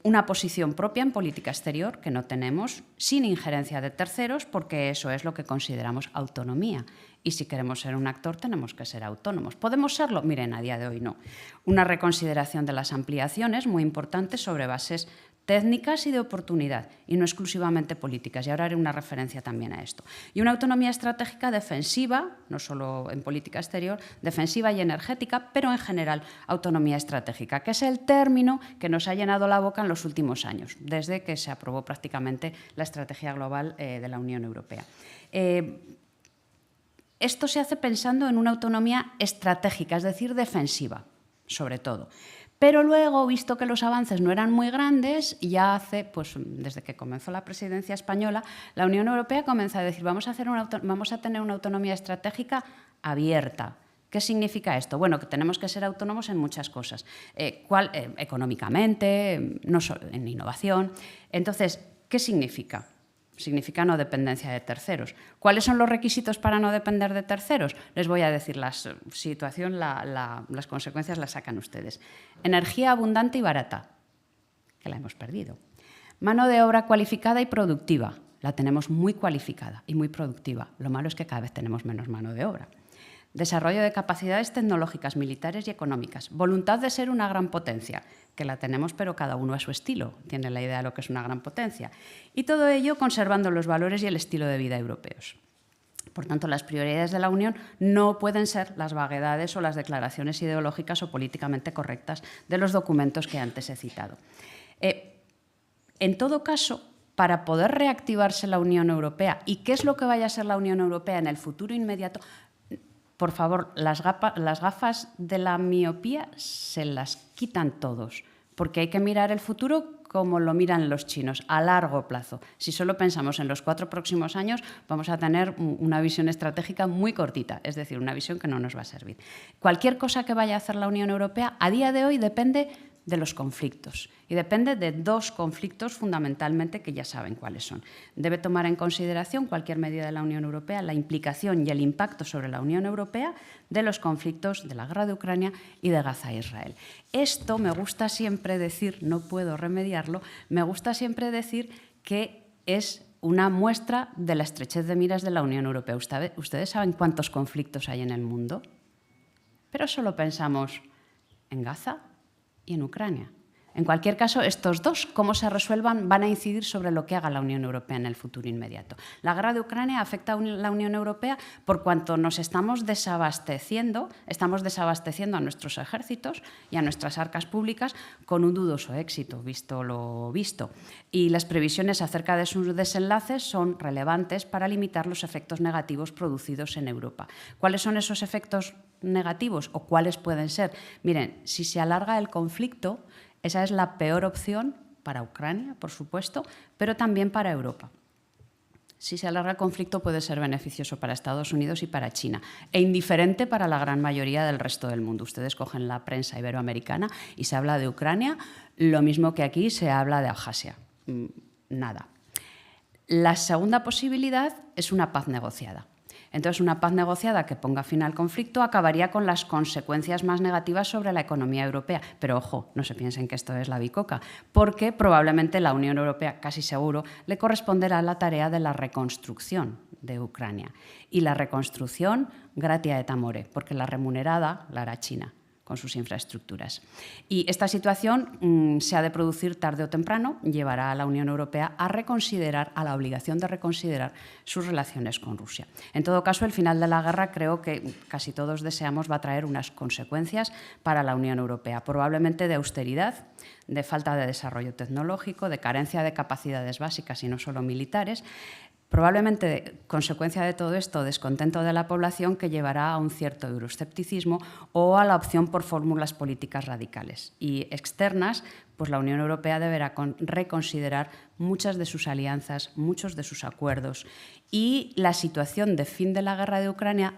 Una posición propia en política exterior, que no tenemos, sin injerencia de terceros, porque eso es lo que consideramos autonomía. Y si queremos ser un actor, tenemos que ser autónomos. ¿Podemos serlo? Miren, a día de hoy no. Una reconsideración de las ampliaciones, muy importante, sobre bases técnicas y de oportunidad, y no exclusivamente políticas. Y ahora haré una referencia también a esto. Y una autonomía estratégica defensiva, no solo en política exterior, defensiva y energética, pero en general autonomía estratégica, que es el término que nos ha llenado la boca en los últimos años, desde que se aprobó prácticamente la estrategia global de la Unión Europea. Esto se hace pensando en una autonomía estratégica, es decir, defensiva, sobre todo. Pero luego, visto que los avances no eran muy grandes, ya hace, pues desde que comenzó la presidencia española, la Unión Europea comienza a decir vamos a tener una autonomía estratégica abierta. ¿Qué significa esto? Bueno, que tenemos que ser autónomos en muchas cosas, económicamente, no solo en innovación. Entonces, ¿qué significa? Significa no dependencia de terceros. ¿Cuáles son los requisitos para no depender de terceros? Les voy a decir la situación, las consecuencias las sacan ustedes. Energía abundante y barata, que la hemos perdido. Mano de obra cualificada y productiva, la tenemos muy cualificada y muy productiva. Lo malo es que cada vez tenemos menos mano de obra. Desarrollo de capacidades tecnológicas, militares y económicas. Voluntad de ser una gran potencia, que la tenemos, pero cada uno a su estilo. Tiene la idea de lo que es una gran potencia. Y todo ello conservando los valores y el estilo de vida europeos. Por tanto, las prioridades de la Unión no pueden ser las vaguedades o las declaraciones ideológicas o políticamente correctas de los documentos que antes he citado. En todo caso, para poder reactivarse la Unión Europea, ¿y qué es lo que vaya a ser la Unión Europea en el futuro inmediato? Por favor, las gafas de la miopía se las quitan todos, porque hay que mirar el futuro como lo miran los chinos, a largo plazo. Si solo pensamos en los 4 próximos años, vamos a tener una visión estratégica muy cortita, es decir, una visión que no nos va a servir. Cualquier cosa que vaya a hacer la Unión Europea, a día de hoy depende de los conflictos. Y depende de 2 conflictos fundamentalmente que ya saben cuáles son. Debe tomar en consideración cualquier medida de la Unión Europea la implicación y el impacto sobre la Unión Europea de los conflictos de la guerra de Ucrania y de Gaza e Israel. Esto me gusta siempre decir, no puedo remediarlo, me gusta siempre decir que es una muestra de la estrechez de miras de la Unión Europea. ¿Ustedes saben cuántos conflictos hay en el mundo? Pero solo pensamos en Gaza y en Ucrania. En cualquier caso, estos 2, cómo se resuelvan, van a incidir sobre lo que haga la Unión Europea en el futuro inmediato. La guerra de Ucrania afecta a la Unión Europea por cuanto nos estamos desabasteciendo a nuestros ejércitos y a nuestras arcas públicas con un dudoso éxito, visto lo visto. Y las previsiones acerca de sus desenlaces son relevantes para limitar los efectos negativos producidos en Europa. ¿Cuáles son esos efectos negativos o cuáles pueden ser? Miren, si se alarga el conflicto, esa es la peor opción para Ucrania, por supuesto, pero también para Europa. Si se alarga el conflicto puede ser beneficioso para Estados Unidos y para China, e indiferente para la gran mayoría del resto del mundo. Ustedes cogen la prensa iberoamericana y se habla de Ucrania, lo mismo que aquí se habla de Abjasia. Nada. La segunda posibilidad es una paz negociada. Entonces, una paz negociada que ponga fin al conflicto acabaría con las consecuencias más negativas sobre la economía europea. Pero, ojo, no se piensen que esto es la bicoca, porque probablemente la Unión Europea, casi seguro, le corresponderá la tarea de la reconstrucción de Ucrania. Y la reconstrucción gratia et amore, porque la remunerada la hará China con sus infraestructuras. Y esta situación se ha de producir tarde o temprano, llevará a la Unión Europea a la obligación de reconsiderar sus relaciones con Rusia. En todo caso, el final de la guerra, creo que casi todos deseamos, va a traer unas consecuencias para la Unión Europea, probablemente de austeridad, de falta de desarrollo tecnológico, de carencia de capacidades básicas y no solo militares. Probablemente, consecuencia de todo esto, descontento de la población que llevará a un cierto euroescepticismo o a la opción por fórmulas políticas radicales. Y externas, pues la Unión Europea deberá reconsiderar muchas de sus alianzas, muchos de sus acuerdos. Y la situación de fin de la guerra de Ucrania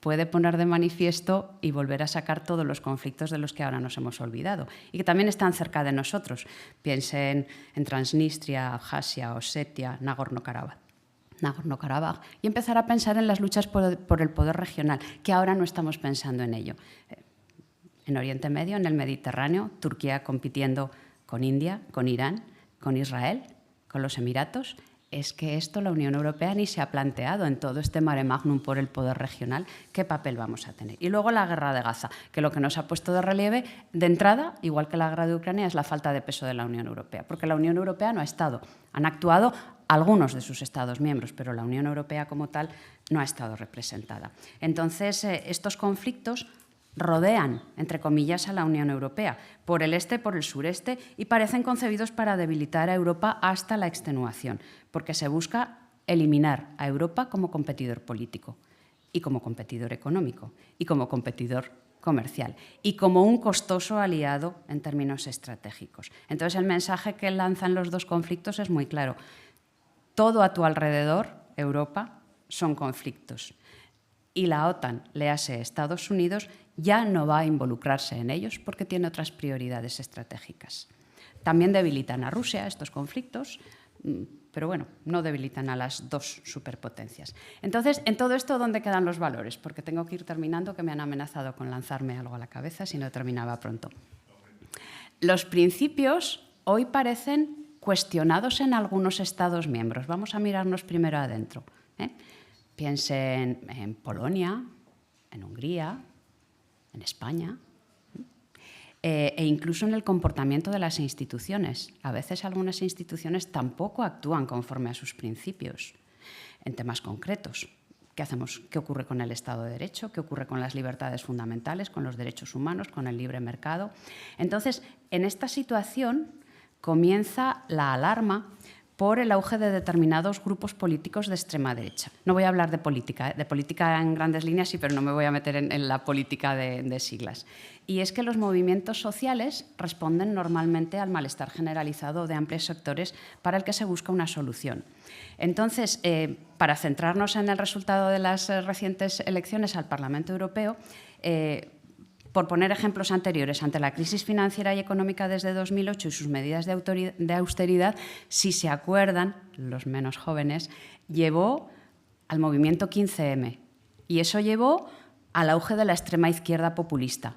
puede poner de manifiesto y volver a sacar todos los conflictos de los que ahora nos hemos olvidado y que también están cerca de nosotros. Piensen en Transnistria, Abjasia, Osetia, Nagorno-Karabaj, y empezar a pensar en las luchas por el poder regional, que ahora no estamos pensando en ello. En Oriente Medio, en el Mediterráneo, Turquía compitiendo con India, con Irán, con Israel, con los Emiratos. Es que esto la Unión Europea ni se ha planteado en todo este mare magnum por el poder regional, qué papel vamos a tener. Y luego la guerra de Gaza, que lo que nos ha puesto de relieve, de entrada, igual que la guerra de Ucrania, es la falta de peso de la Unión Europea, porque la Unión Europea no ha estado. Han actuado algunos de sus Estados miembros, pero la Unión Europea como tal no ha estado representada. Entonces, estos conflictos rodean, entre comillas, a la Unión Europea, por el este, por el sureste, y parecen concebidos para debilitar a Europa hasta la extenuación, porque se busca eliminar a Europa como competidor político, y como competidor económico, y como competidor comercial, y como un costoso aliado en términos estratégicos. Entonces, el mensaje que lanzan los dos conflictos es muy claro. Todo a tu alrededor, Europa, son conflictos. Y la OTAN, léase Estados Unidos, ya no va a involucrarse en ellos porque tiene otras prioridades estratégicas. También debilitan a Rusia estos conflictos, pero bueno, no debilitan a las dos superpotencias. Entonces, en todo esto, ¿dónde quedan los valores? Porque tengo que ir terminando, que me han amenazado con lanzarme algo a la cabeza si no terminaba pronto. Los principios hoy parecen cuestionados en algunos Estados miembros. Vamos a mirarnos primero adentro. Piensen en Polonia, en Hungría, en España, e incluso en el comportamiento de las instituciones. A veces algunas instituciones tampoco actúan conforme a sus principios en temas concretos. ¿Qué hacemos? ¿Qué ocurre con el Estado de Derecho? ¿Qué ocurre con las libertades fundamentales, con los derechos humanos, con el libre mercado? Entonces, en esta situación comienza la alarma por el auge de determinados grupos políticos de extrema derecha. No voy a hablar de política en grandes líneas, sí, pero no me voy a meter en la política de siglas. Y es que los movimientos sociales responden normalmente al malestar generalizado de amplios sectores para el que se busca una solución. Entonces, para centrarnos en el resultado de las recientes elecciones al Parlamento Europeo, por poner ejemplos anteriores, ante la crisis financiera y económica desde 2008 y sus medidas de austeridad, si se acuerdan, los menos jóvenes, llevó al movimiento 15M y eso llevó al auge de la extrema izquierda populista.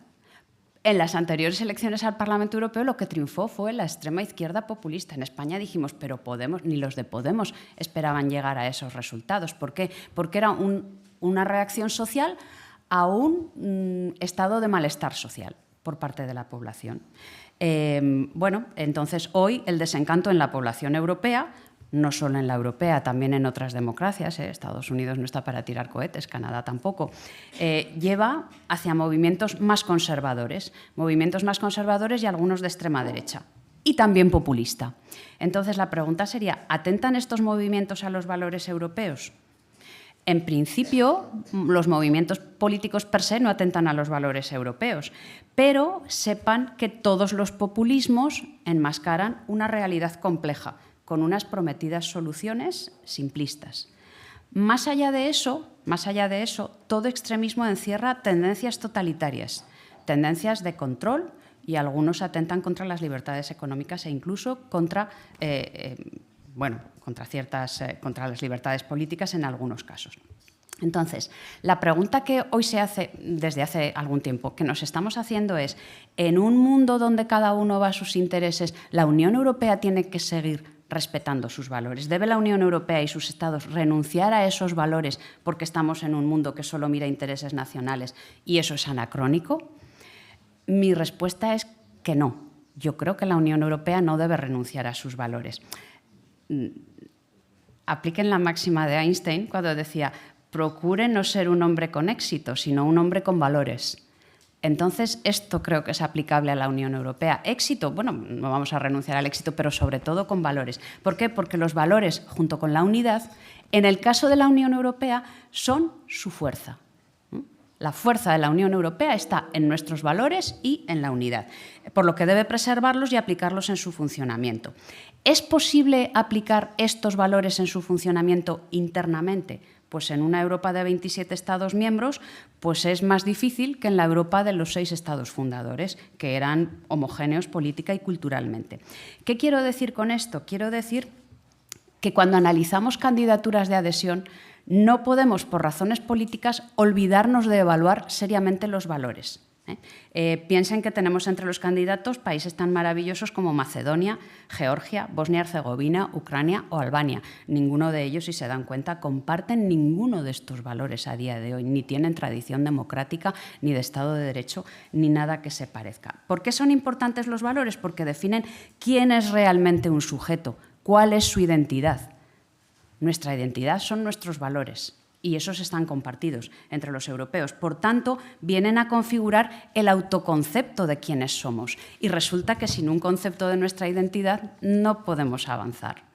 En las anteriores elecciones al Parlamento Europeo lo que triunfó fue la extrema izquierda populista. En España dijimos, pero Podemos, ni los de Podemos esperaban llegar a esos resultados. ¿Por qué? Porque era una reacción social a un estado de malestar social por parte de la población. Bueno, entonces hoy el desencanto en la población europea, no solo en la europea, también en otras democracias, Estados Unidos no está para tirar cohetes, Canadá tampoco, lleva hacia movimientos más conservadores y algunos de extrema derecha, y también populista. Entonces la pregunta sería, ¿atentan estos movimientos a los valores europeos? En principio, los movimientos políticos per se no atentan a los valores europeos, pero sepan que todos los populismos enmascaran una realidad compleja, con unas prometidas soluciones simplistas. Más allá de eso, todo extremismo encierra tendencias totalitarias, tendencias de control, y algunos atentan contra las libertades económicas e incluso contra las libertades políticas en algunos casos. Entonces, la pregunta que hoy se hace desde hace algún tiempo, que nos estamos haciendo es, en un mundo donde cada uno va a sus intereses, ¿la Unión Europea tiene que seguir respetando sus valores? ¿Debe la Unión Europea y sus Estados renunciar a esos valores porque estamos en un mundo que solo mira intereses nacionales y eso es anacrónico? Mi respuesta es que no. Yo creo que la Unión Europea no debe renunciar a sus valores. Apliquen la máxima de Einstein cuando decía: procure no ser un hombre con éxito, sino un hombre con valores. Entonces, esto creo que es aplicable a la Unión Europea. Éxito, bueno, no vamos a renunciar al éxito, pero sobre todo con valores. ¿Por qué? Porque los valores, junto con la unidad, en el caso de la Unión Europea, son su fuerza. La fuerza de la Unión Europea está en nuestros valores y en la unidad, por lo que debe preservarlos y aplicarlos en su funcionamiento. ¿Es posible aplicar estos valores en su funcionamiento internamente? Pues en una Europa de 27 Estados miembros, pues es más difícil que en la Europa de los 6 Estados fundadores, que eran homogéneos política y culturalmente. ¿Qué quiero decir con esto? Quiero decir que cuando analizamos candidaturas de adhesión, no podemos, por razones políticas, olvidarnos de evaluar seriamente los valores. Piensen que tenemos entre los candidatos países tan maravillosos como Macedonia, Georgia, Bosnia-Herzegovina, Ucrania o Albania. Ninguno de ellos, si se dan cuenta, comparten ninguno de estos valores a día de hoy, ni tienen tradición democrática, ni de Estado de Derecho, ni nada que se parezca. ¿Por qué son importantes los valores? Porque definen quién es realmente un sujeto, cuál es su identidad. Nuestra identidad son nuestros valores. Y esos están compartidos entre los europeos. Por tanto, vienen a configurar el autoconcepto de quiénes somos. Y resulta que sin un concepto de nuestra identidad no podemos avanzar.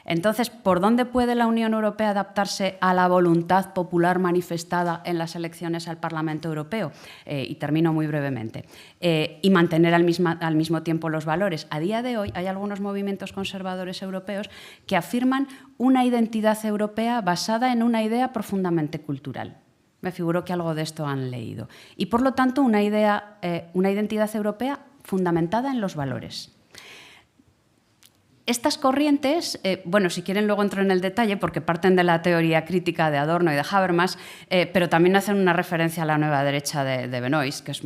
Entonces, ¿por dónde puede la Unión Europea adaptarse a la voluntad popular manifestada en las elecciones al Parlamento Europeo? Y termino muy brevemente. Y mantener al mismo tiempo los valores. A día de hoy hay algunos movimientos conservadores europeos que afirman una identidad europea basada en una idea profundamente cultural. Me figuro que algo de esto han leído. Y, por lo tanto, una identidad europea fundamentada en los valores. Estas corrientes, bueno, si quieren luego entro en el detalle porque parten de la teoría crítica de Adorno y de Habermas, pero también hacen una referencia a la nueva derecha de Benoist, que es,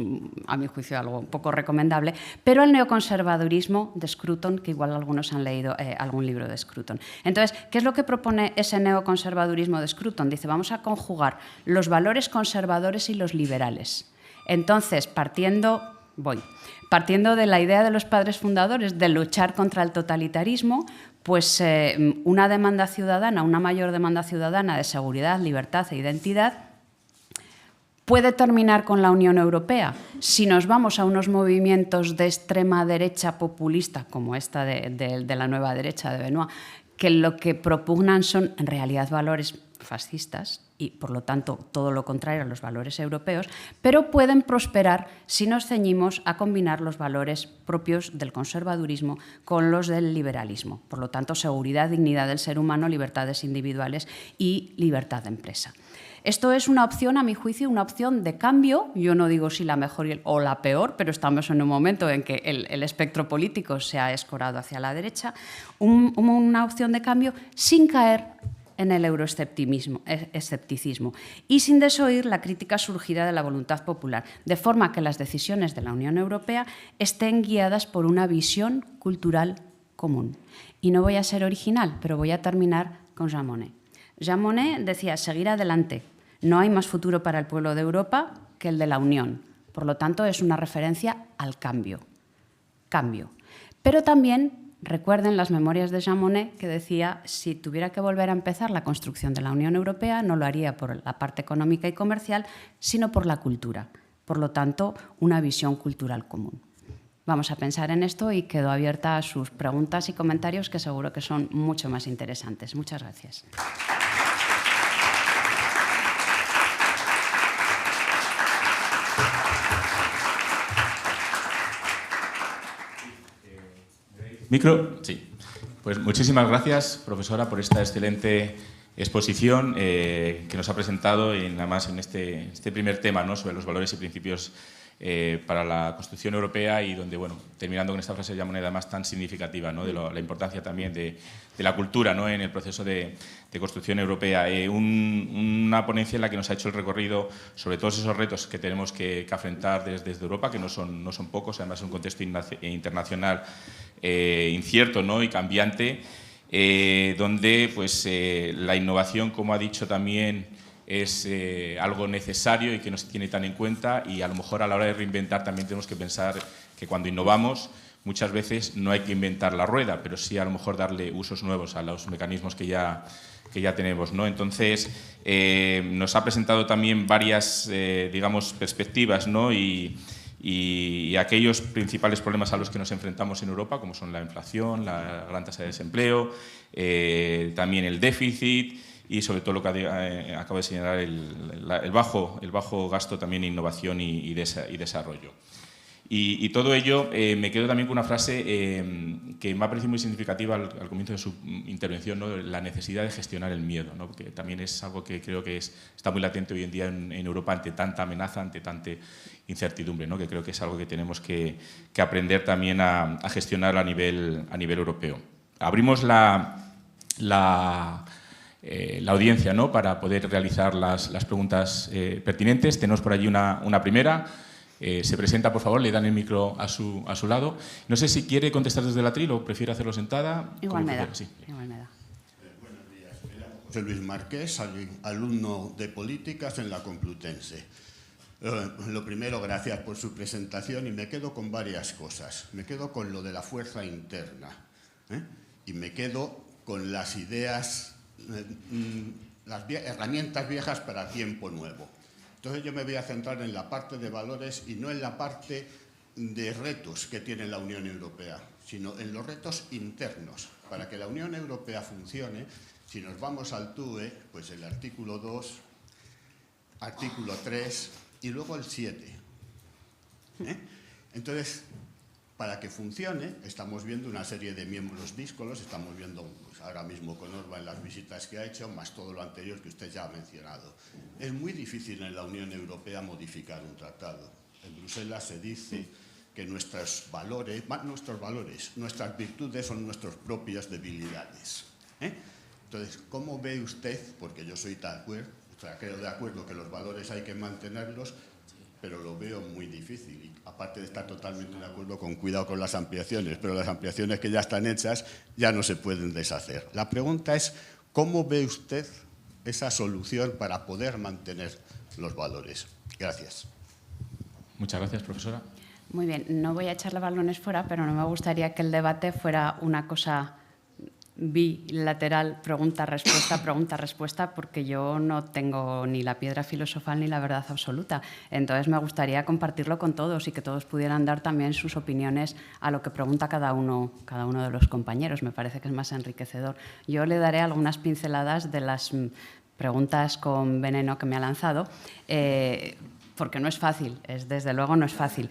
a mi juicio, algo un poco recomendable, pero al neoconservadurismo de Scruton, que igual algunos han leído algún libro de Scruton. Entonces, ¿qué es lo que propone ese neoconservadurismo de Scruton? Dice, vamos a conjugar los valores conservadores y los liberales. Entonces, partiendo de la idea de los padres fundadores de luchar contra el totalitarismo, pues una mayor demanda ciudadana de seguridad, libertad e identidad puede terminar con la Unión Europea si nos vamos a unos movimientos de extrema derecha populista, como esta de la nueva derecha de Benoist, que lo que propugnan son en realidad valores fascistas y, por lo tanto, todo lo contrario a los valores europeos, pero pueden prosperar si nos ceñimos a combinar los valores propios del conservadurismo con los del liberalismo. Por lo tanto, seguridad, dignidad del ser humano, libertades individuales y libertad de empresa. Esto es una opción, a mi juicio, una opción de cambio. Yo no digo si la mejor o la peor, pero estamos en un momento en que el espectro político se ha escorado hacia la derecha. Una opción de cambio sin caer en el euroescepticismo y sin desoír la crítica surgida de la voluntad popular, de forma que las decisiones de la Unión Europea estén guiadas por una visión cultural común. Y no voy a ser original, pero voy a terminar con Jean Monnet. Jean Monnet decía, seguir adelante. No hay más futuro para el pueblo de Europa que el de la Unión. Por lo tanto, es una referencia al cambio. Cambio. Pero también recuerden las memorias de Jean Monnet que decía, si tuviera que volver a empezar la construcción de la Unión Europea, no lo haría por la parte económica y comercial, sino por la cultura. Por lo tanto, una visión cultural común. Vamos a pensar en esto y quedo abierta a sus preguntas y comentarios que seguro que son mucho más interesantes. Muchas gracias. ¿Micro? Sí. Pues muchísimas gracias, profesora, por esta excelente exposición que nos ha presentado y además en este primer tema, ¿no?, sobre los valores y principios para la construcción europea y donde, bueno, terminando con esta frase ya moneda más tan significativa, ¿no?, de la importancia también de la cultura, ¿no?, en el proceso de construcción europea. Una ponencia en la que nos ha hecho el recorrido sobre todos esos retos que tenemos que afrontar desde Europa, que no son pocos, además es un contexto internacional incierto, ¿no?, y cambiante, donde pues, la innovación, como ha dicho también, es algo necesario y que no se tiene tan en cuenta, y a lo mejor a la hora de reinventar también tenemos que pensar que cuando innovamos muchas veces no hay que inventar la rueda, pero sí a lo mejor darle usos nuevos a los mecanismos que ya tenemos, ¿no? Entonces, nos ha presentado también varias, digamos, perspectivas, ¿no?, y aquellos principales problemas a los que nos enfrentamos en Europa, como son la inflación, la gran tasa de desempleo, también el déficit y sobre todo lo que acabo de señalar, el bajo gasto también en innovación y desarrollo. Y todo ello, me quedo también con una frase que me ha parecido muy significativa al comienzo de su intervención, ¿no?, la necesidad de gestionar el miedo, ¿no?, porque también es algo que creo que está muy latente hoy en día en Europa ante tanta amenaza, ante tanta incertidumbre, ¿no?, que creo que es algo que tenemos que aprender también a gestionar a nivel europeo. Abrimos la audiencia, ¿no?, para poder realizar las preguntas pertinentes. Tenemos por allí una primera. Se presenta, por favor, le dan el micro a su lado. No sé si quiere contestar desde el atril o prefiere hacerlo sentada. Igual me da. Sí. Igual me da. Buenos días. Me llamo José Luis Marqués, alumno de Políticas en la Complutense. Lo primero, gracias por su presentación, y me quedo con varias cosas. Me quedo con lo de la fuerza interna, y me quedo con las ideas, las herramientas viejas para tiempo nuevo. Entonces yo me voy a centrar en la parte de valores y no en la parte de retos que tiene la Unión Europea, sino en los retos internos. Para que la Unión Europea funcione, si nos vamos al TUE, pues el artículo 2, artículo 3 y luego el 7. Entonces, para que funcione, estamos viendo una serie de miembros díscolos, estamos viendo pues, ahora mismo con Orban en las visitas que ha hecho, más todo lo anterior que usted ya ha mencionado. Es muy difícil en la Unión Europea modificar un tratado. En Bruselas se dice que nuestras virtudes son nuestras propias debilidades. Entonces, ¿cómo ve usted? Porque yo soy de acuerdo, creo de acuerdo que los valores hay que mantenerlos, pero lo veo muy difícil. Y aparte de estar totalmente de acuerdo con cuidado con las ampliaciones, pero las ampliaciones que ya están hechas ya no se pueden deshacer. La pregunta es, ¿cómo ve usted esa solución para poder mantener los valores? Gracias. Muchas gracias, profesora. Muy bien, no voy a echarle balones fuera, pero no me gustaría que el debate fuera una cosa bilateral, pregunta-respuesta, porque yo no tengo ni la piedra filosofal ni la verdad absoluta. Entonces me gustaría compartirlo con todos y que todos pudieran dar también sus opiniones a lo que pregunta cada uno de los compañeros. Me parece que es más enriquecedor. Yo le daré algunas pinceladas de las preguntas con veneno que me ha lanzado, porque no es fácil, desde luego no es fácil.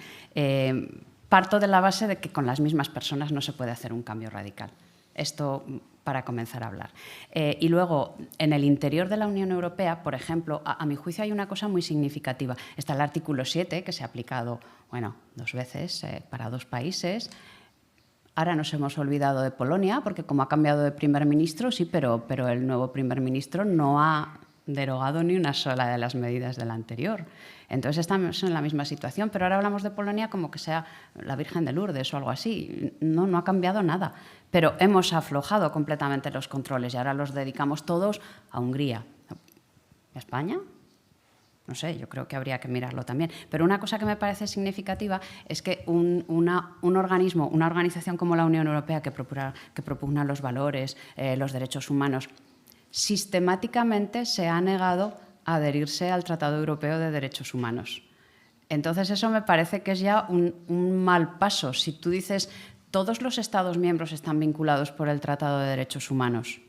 Parto de la base de que con las mismas personas no se puede hacer un cambio radical. Esto para comenzar a hablar. Y luego, en el interior de la Unión Europea, por ejemplo, a mi juicio hay una cosa muy significativa. Está el artículo 7, que se ha aplicado, bueno, 2 veces para 2 países. Ahora nos hemos olvidado de Polonia, porque como ha cambiado de primer ministro, sí, pero el nuevo primer ministro no ha derogado ni una sola de las medidas del anterior. Entonces estamos en la misma situación, pero ahora hablamos de Polonia como que sea la Virgen de Lourdes o algo así. No ha cambiado nada, pero hemos aflojado completamente los controles y ahora los dedicamos todos a Hungría. ¿A España? No sé, yo creo que habría que mirarlo también. Pero una cosa que me parece significativa es que un organismo, una organización como la Unión Europea que propugna los valores, los derechos humanos, sistemáticamente se ha negado a adherirse al Tratado Europeo de Derechos Humanos. Entonces, eso me parece que es ya un mal paso. Si tú dices, todos los Estados miembros están vinculados por el Tratado de Derechos Humanos,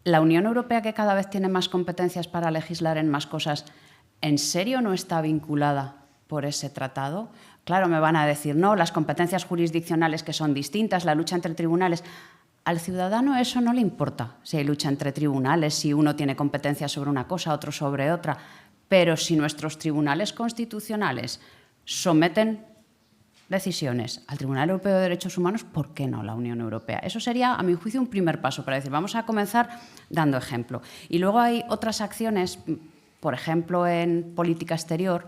la Unión Europea, que cada vez tiene más competencias para legislar en más cosas, ¿en serio no está vinculada por ese tratado? Claro, me van a decir, no, las competencias jurisdiccionales que son distintas, la lucha entre tribunales. Al ciudadano eso no le importa, si hay lucha entre tribunales, si uno tiene competencias sobre una cosa, otro sobre otra. Pero si nuestros tribunales constitucionales someten decisiones al Tribunal Europeo de Derechos Humanos, ¿por qué no la Unión Europea? Eso sería, a mi juicio, un primer paso para decir, vamos a comenzar dando ejemplo. Y luego hay otras acciones, por ejemplo, en política exterior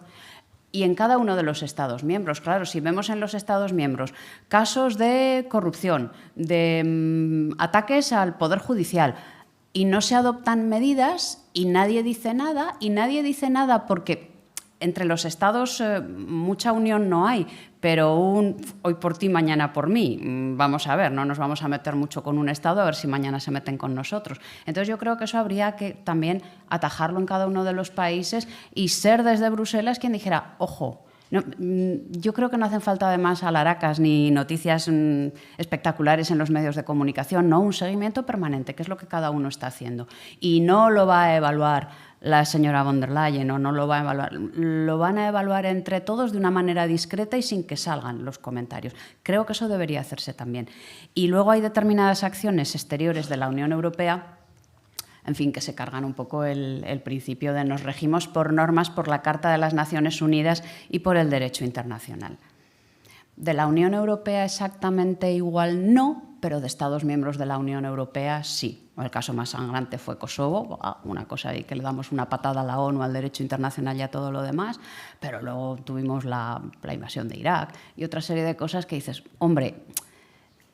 y en cada uno de los Estados miembros. Claro, si vemos en los Estados miembros casos de corrupción, de ataques al Poder Judicial, y no se adoptan medidas y nadie dice nada porque entre los Estados mucha unión no hay, pero hoy por ti, mañana por mí. Vamos a ver, no nos vamos a meter mucho con un Estado a ver si mañana se meten con nosotros. Entonces yo creo que eso habría que también atajarlo en cada uno de los países y ser desde Bruselas quien dijera, ojo, no, yo creo que no hacen falta además alaracas ni noticias espectaculares en los medios de comunicación, no, un seguimiento permanente, que es lo que cada uno está haciendo. Y no lo va a evaluar la señora von der Leyen o no lo va a evaluar, lo van a evaluar entre todos de una manera discreta y sin que salgan los comentarios. Creo que eso debería hacerse también. Y luego hay determinadas acciones exteriores de la Unión Europea, en fin, que se cargan un poco el principio de nos regimos por normas, por la Carta de las Naciones Unidas y por el derecho internacional. De la Unión Europea exactamente igual no, pero de Estados miembros de la Unión Europea sí. El caso más sangrante fue Kosovo, una cosa ahí que le damos una patada a la ONU, al derecho internacional y a todo lo demás, pero luego tuvimos la invasión de Irak y otra serie de cosas que dices, hombre,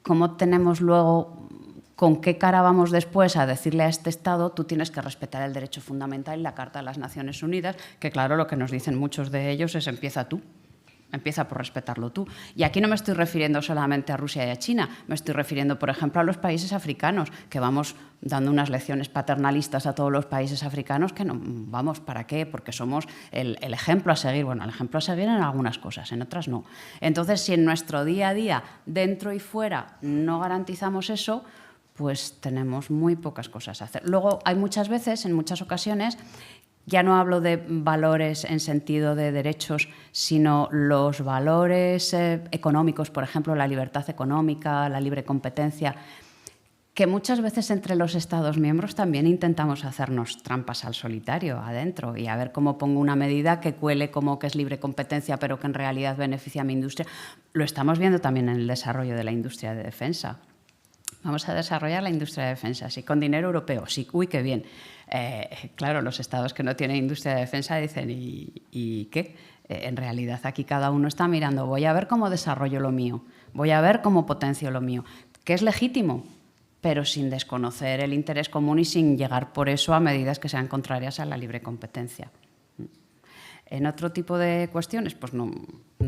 ¿cómo tenemos luego, con qué cara vamos después a decirle a este Estado tú tienes que respetar el derecho fundamental y la Carta de las Naciones Unidas? Que claro, lo que nos dicen muchos de ellos es empieza tú. Empieza por respetarlo tú. Y aquí no me estoy refiriendo solamente a Rusia y a China, me estoy refiriendo, por ejemplo, a los países africanos, que vamos dando unas lecciones paternalistas a todos los países africanos que no, vamos, ¿para qué? Porque somos el ejemplo a seguir. Bueno, el ejemplo a seguir en algunas cosas, en otras no. Entonces, si en nuestro día a día, dentro y fuera, no garantizamos eso, pues tenemos muy pocas cosas a hacer. Luego, hay muchas veces, en muchas ocasiones, ya no hablo de valores en sentido de derechos, sino los valores económicos, por ejemplo, la libertad económica, la libre competencia, que muchas veces entre los Estados miembros también intentamos hacernos trampas al solitario adentro y a ver cómo pongo una medida que cuele como que es libre competencia, pero que en realidad beneficia a mi industria. Lo estamos viendo también en el desarrollo de la industria de defensa. Vamos a desarrollar la industria de defensa, sí, con dinero europeo, sí, uy, qué bien. Claro, los estados que no tienen industria de defensa dicen, ¿y qué? En realidad aquí cada uno está mirando, voy a ver cómo desarrollo lo mío, voy a ver cómo potencio lo mío, que es legítimo, pero sin desconocer el interés común y sin llegar por eso a medidas que sean contrarias a la libre competencia. En otro tipo de cuestiones, pues no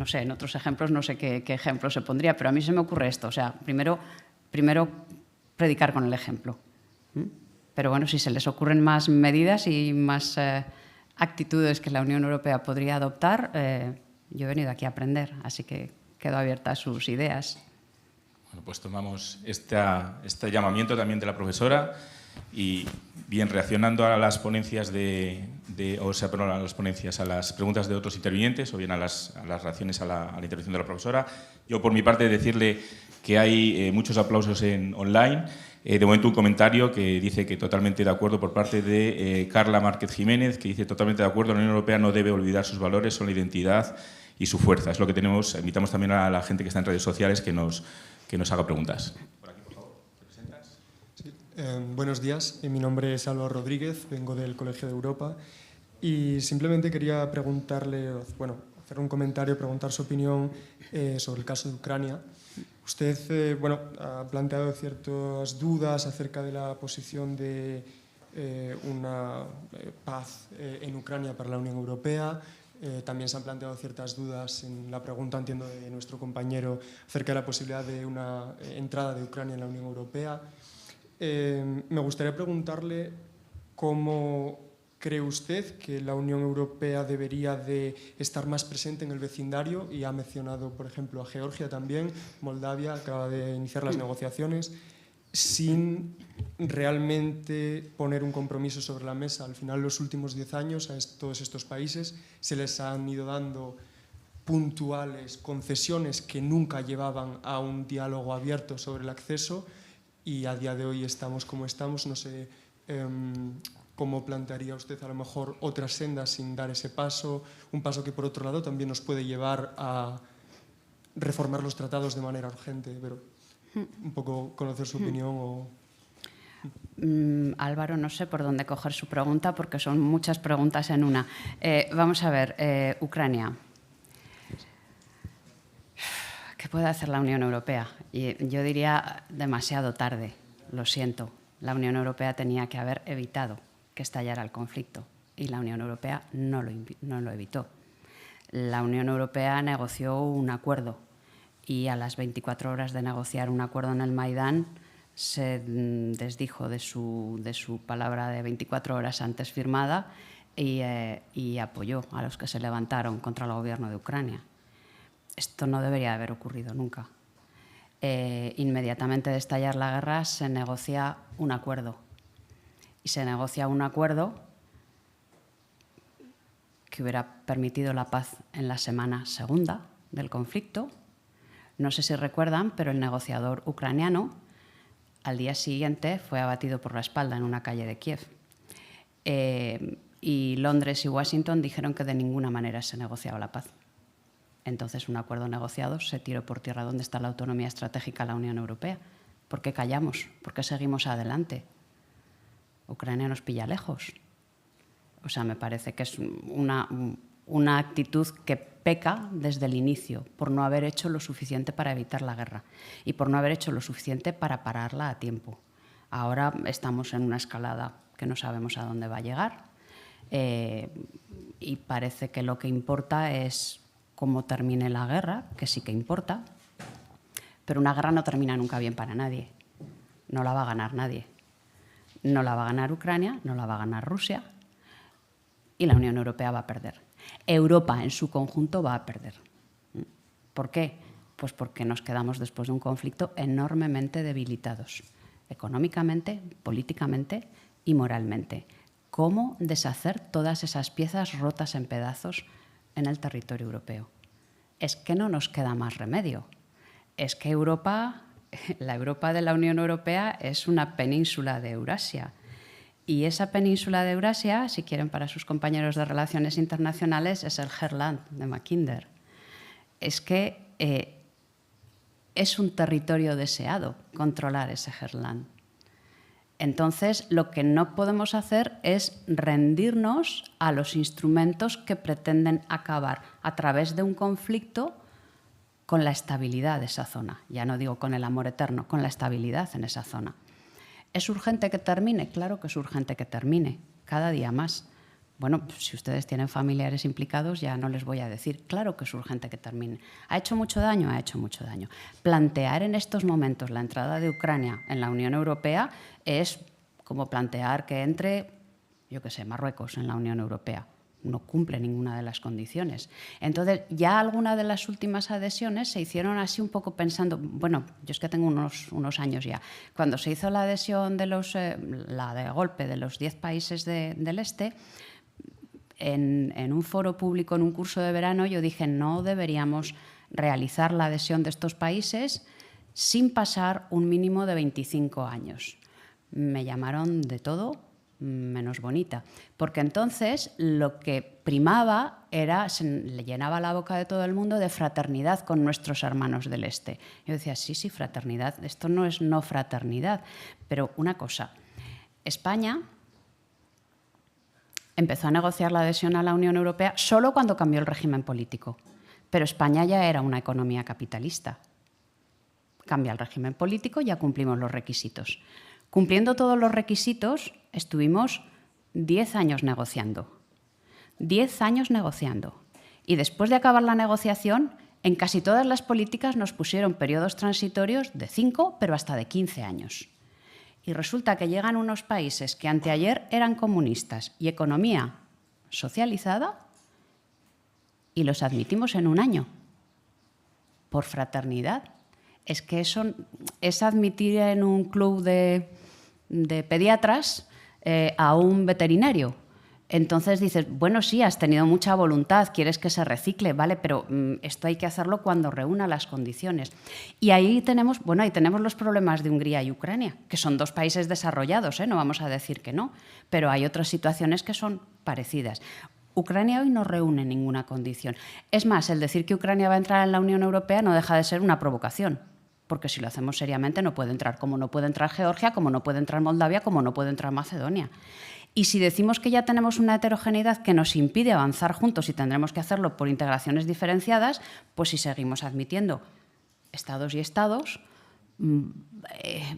sé, en otros ejemplos no sé qué ejemplo se pondría, pero a mí se me ocurre esto, o sea, primero predicar con el ejemplo. Pero bueno, si se les ocurren más medidas y más actitudes que la Unión Europea podría adoptar, yo he venido aquí a aprender, así que quedo abierta a sus ideas. Bueno, pues tomamos este llamamiento también de la profesora y bien reaccionando a las ponencias a las preguntas de otros intervinientes o bien a las reacciones a la intervención de la profesora. Yo por mi parte decirle que hay muchos aplausos online. De momento un comentario que dice que totalmente de acuerdo por parte de Carla Márquez Jiménez, que dice totalmente de acuerdo, la Unión Europea no debe olvidar sus valores, son la identidad y su fuerza. Es lo que tenemos. Invitamos también a la gente que está en redes sociales que nos haga preguntas. Por aquí, por favor, ¿te presentas? Sí. Buenos días, mi nombre es Álvaro Rodríguez, vengo del Colegio de Europa y simplemente quería preguntarle, bueno, hacer un comentario, preguntar su opinión sobre el caso de Ucrania. Usted ha planteado ciertas dudas acerca de la posición de una paz en Ucrania para la Unión Europea. También se han planteado ciertas dudas en la pregunta, entiendo, de nuestro compañero acerca de la posibilidad de una entrada de Ucrania en la Unión Europea. Me gustaría preguntarle cómo ¿cree usted que la Unión Europea debería de estar más presente en el vecindario? Y ha mencionado, por ejemplo, a Georgia también, Moldavia acaba de iniciar las negociaciones, sin realmente poner un compromiso sobre la mesa. Al final, los últimos 10 años a todos estos países se les han ido dando puntuales concesiones que nunca llevaban a un diálogo abierto sobre el acceso y a día de hoy estamos como estamos. No sé ¿cómo plantearía usted a lo mejor otras sendas sin dar ese paso? Un paso que, por otro lado, también nos puede llevar a reformar los tratados de manera urgente, pero un poco conocer su opinión o... Álvaro, no sé por dónde coger su pregunta porque son muchas preguntas en una. Vamos a ver, Ucrania. ¿Qué puede hacer la Unión Europea? Yo diría demasiado tarde, lo siento. La Unión Europea tenía que haber evitado que estallara el conflicto y la Unión Europea no lo evitó. La Unión Europea negoció un acuerdo y a las 24 horas de negociar un acuerdo en el Maidán se desdijo de su palabra de 24 horas antes firmada y apoyó a los que se levantaron contra el gobierno de Ucrania. Esto no debería haber ocurrido nunca. Inmediatamente de estallar la guerra se negocia un acuerdo. Y se negocia un acuerdo que hubiera permitido la paz en la semana segunda del conflicto. No sé si recuerdan, pero el negociador ucraniano al día siguiente fue abatido por la espalda en una calle de Kiev. Y Londres y Washington dijeron que de ninguna manera se negociaba la paz. Entonces, un acuerdo negociado se tiró por tierra. ¿Dónde está la autonomía estratégica de la Unión Europea? ¿Por qué callamos? ¿Por qué seguimos adelante? Ucrania nos pilla lejos. O sea, me parece que es una actitud que peca desde el inicio por no haber hecho lo suficiente para evitar la guerra y por no haber hecho lo suficiente para pararla a tiempo. Ahora estamos en una escalada que no sabemos a dónde va a llegar y parece que lo que importa es cómo termine la guerra, que sí que importa, pero una guerra no termina nunca bien para nadie. No la va a ganar nadie. No la va a ganar Ucrania, no la va a ganar Rusia y la Unión Europea va a perder. Europa en su conjunto va a perder. ¿Por qué? Pues porque nos quedamos después de un conflicto enormemente debilitados, económicamente, políticamente y moralmente. ¿Cómo deshacer todas esas piezas rotas en pedazos en el territorio europeo? Es que no nos queda más remedio. Es que Europa, la Europa de la Unión Europea es una península de Eurasia. Y esa península de Eurasia, si quieren para sus compañeros de Relaciones Internacionales, es el Heartland de Mackinder. Es que es un territorio deseado controlar ese Heartland. Entonces, lo que no podemos hacer es rendirnos a los instrumentos que pretenden acabar a través de un conflicto con la estabilidad de esa zona. Ya no digo con el amor eterno, con la estabilidad en esa zona. ¿Es urgente que termine? Claro que es urgente que termine, cada día más. Bueno, si ustedes tienen familiares implicados, ya no les voy a decir. Claro que es urgente que termine. ¿Ha hecho mucho daño? Ha hecho mucho daño. Plantear en estos momentos la entrada de Ucrania en la Unión Europea es como plantear que entre, yo qué sé, Marruecos en la Unión Europea. No cumple ninguna de las condiciones. Entonces, ya algunas de las últimas adhesiones se hicieron así un poco pensando, bueno, yo es que tengo unos años ya, cuando se hizo la adhesión de la de golpe de los 10 países del este, en un foro público, en un curso de verano, yo dije, no deberíamos realizar la adhesión de estos países sin pasar un mínimo de 25 años. Me llamaron de todo, menos bonita, porque entonces lo que primaba era, se le llenaba la boca de todo el mundo de fraternidad con nuestros hermanos del Este. Yo decía, sí, fraternidad, esto no es no fraternidad, pero una cosa, España empezó a negociar la adhesión a la Unión Europea solo cuando cambió el régimen político, pero España ya era una economía capitalista. Cambia el régimen político, ya cumplimos los requisitos. Cumpliendo todos los requisitos, estuvimos 10 años negociando. 10 años negociando. Y después de acabar la negociación, en casi todas las políticas nos pusieron periodos transitorios de 5, pero hasta de 15 años. Y resulta que llegan unos países que anteayer eran comunistas y economía socializada y los admitimos en un año. Por fraternidad. Es que eso es admitir en un club de pediatras a un veterinario. Entonces dices, bueno, sí, has tenido mucha voluntad, quieres que se recicle, ¿vale? Pero esto hay que hacerlo cuando reúna las condiciones. Y ahí tenemos, bueno, ahí tenemos los problemas de Hungría y Ucrania, que son dos países desarrollados, no vamos a decir que no, pero hay otras situaciones que son parecidas. Ucrania hoy no reúne ninguna condición. Es más, el decir que Ucrania va a entrar en la Unión Europea no deja de ser una provocación, porque si lo hacemos seriamente no puede entrar, como no puede entrar Georgia, como no puede entrar Moldavia, como no puede entrar Macedonia. Y si decimos que ya tenemos una heterogeneidad que nos impide avanzar juntos y tendremos que hacerlo por integraciones diferenciadas, pues si seguimos admitiendo estados y estados,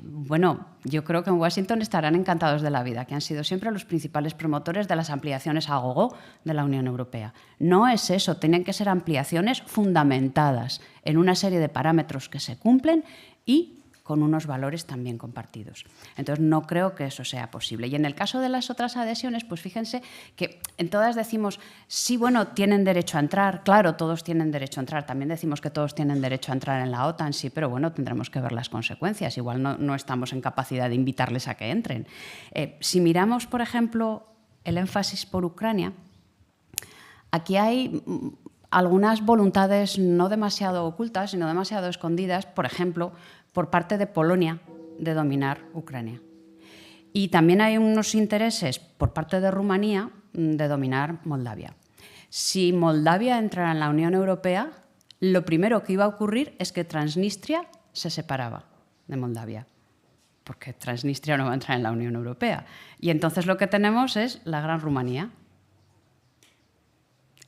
bueno, yo creo que en Washington estarán encantados de la vida, que han sido siempre los principales promotores de las ampliaciones a gogo de la Unión Europea. No es eso, tienen que ser ampliaciones fundamentadas en una serie de parámetros que se cumplen y con unos valores también compartidos. Entonces, no creo que eso sea posible. Y en el caso de las otras adhesiones, pues fíjense que en todas decimos, sí, bueno, tienen derecho a entrar, claro, todos tienen derecho a entrar. También decimos que todos tienen derecho a entrar en la OTAN, sí, pero bueno, tendremos que ver las consecuencias. Igual no estamos en capacidad de invitarles a que entren. Si miramos, por ejemplo, el énfasis por Ucrania, aquí hay algunas voluntades no demasiado ocultas, sino demasiado escondidas, por ejemplo, por parte de Polonia de dominar Ucrania. Y también hay unos intereses por parte de Rumanía de dominar Moldavia. Si Moldavia entrara en la Unión Europea, lo primero que iba a ocurrir es que Transnistria se separaba de Moldavia, porque Transnistria no va a entrar en la Unión Europea. Y entonces lo que tenemos es la Gran Rumanía.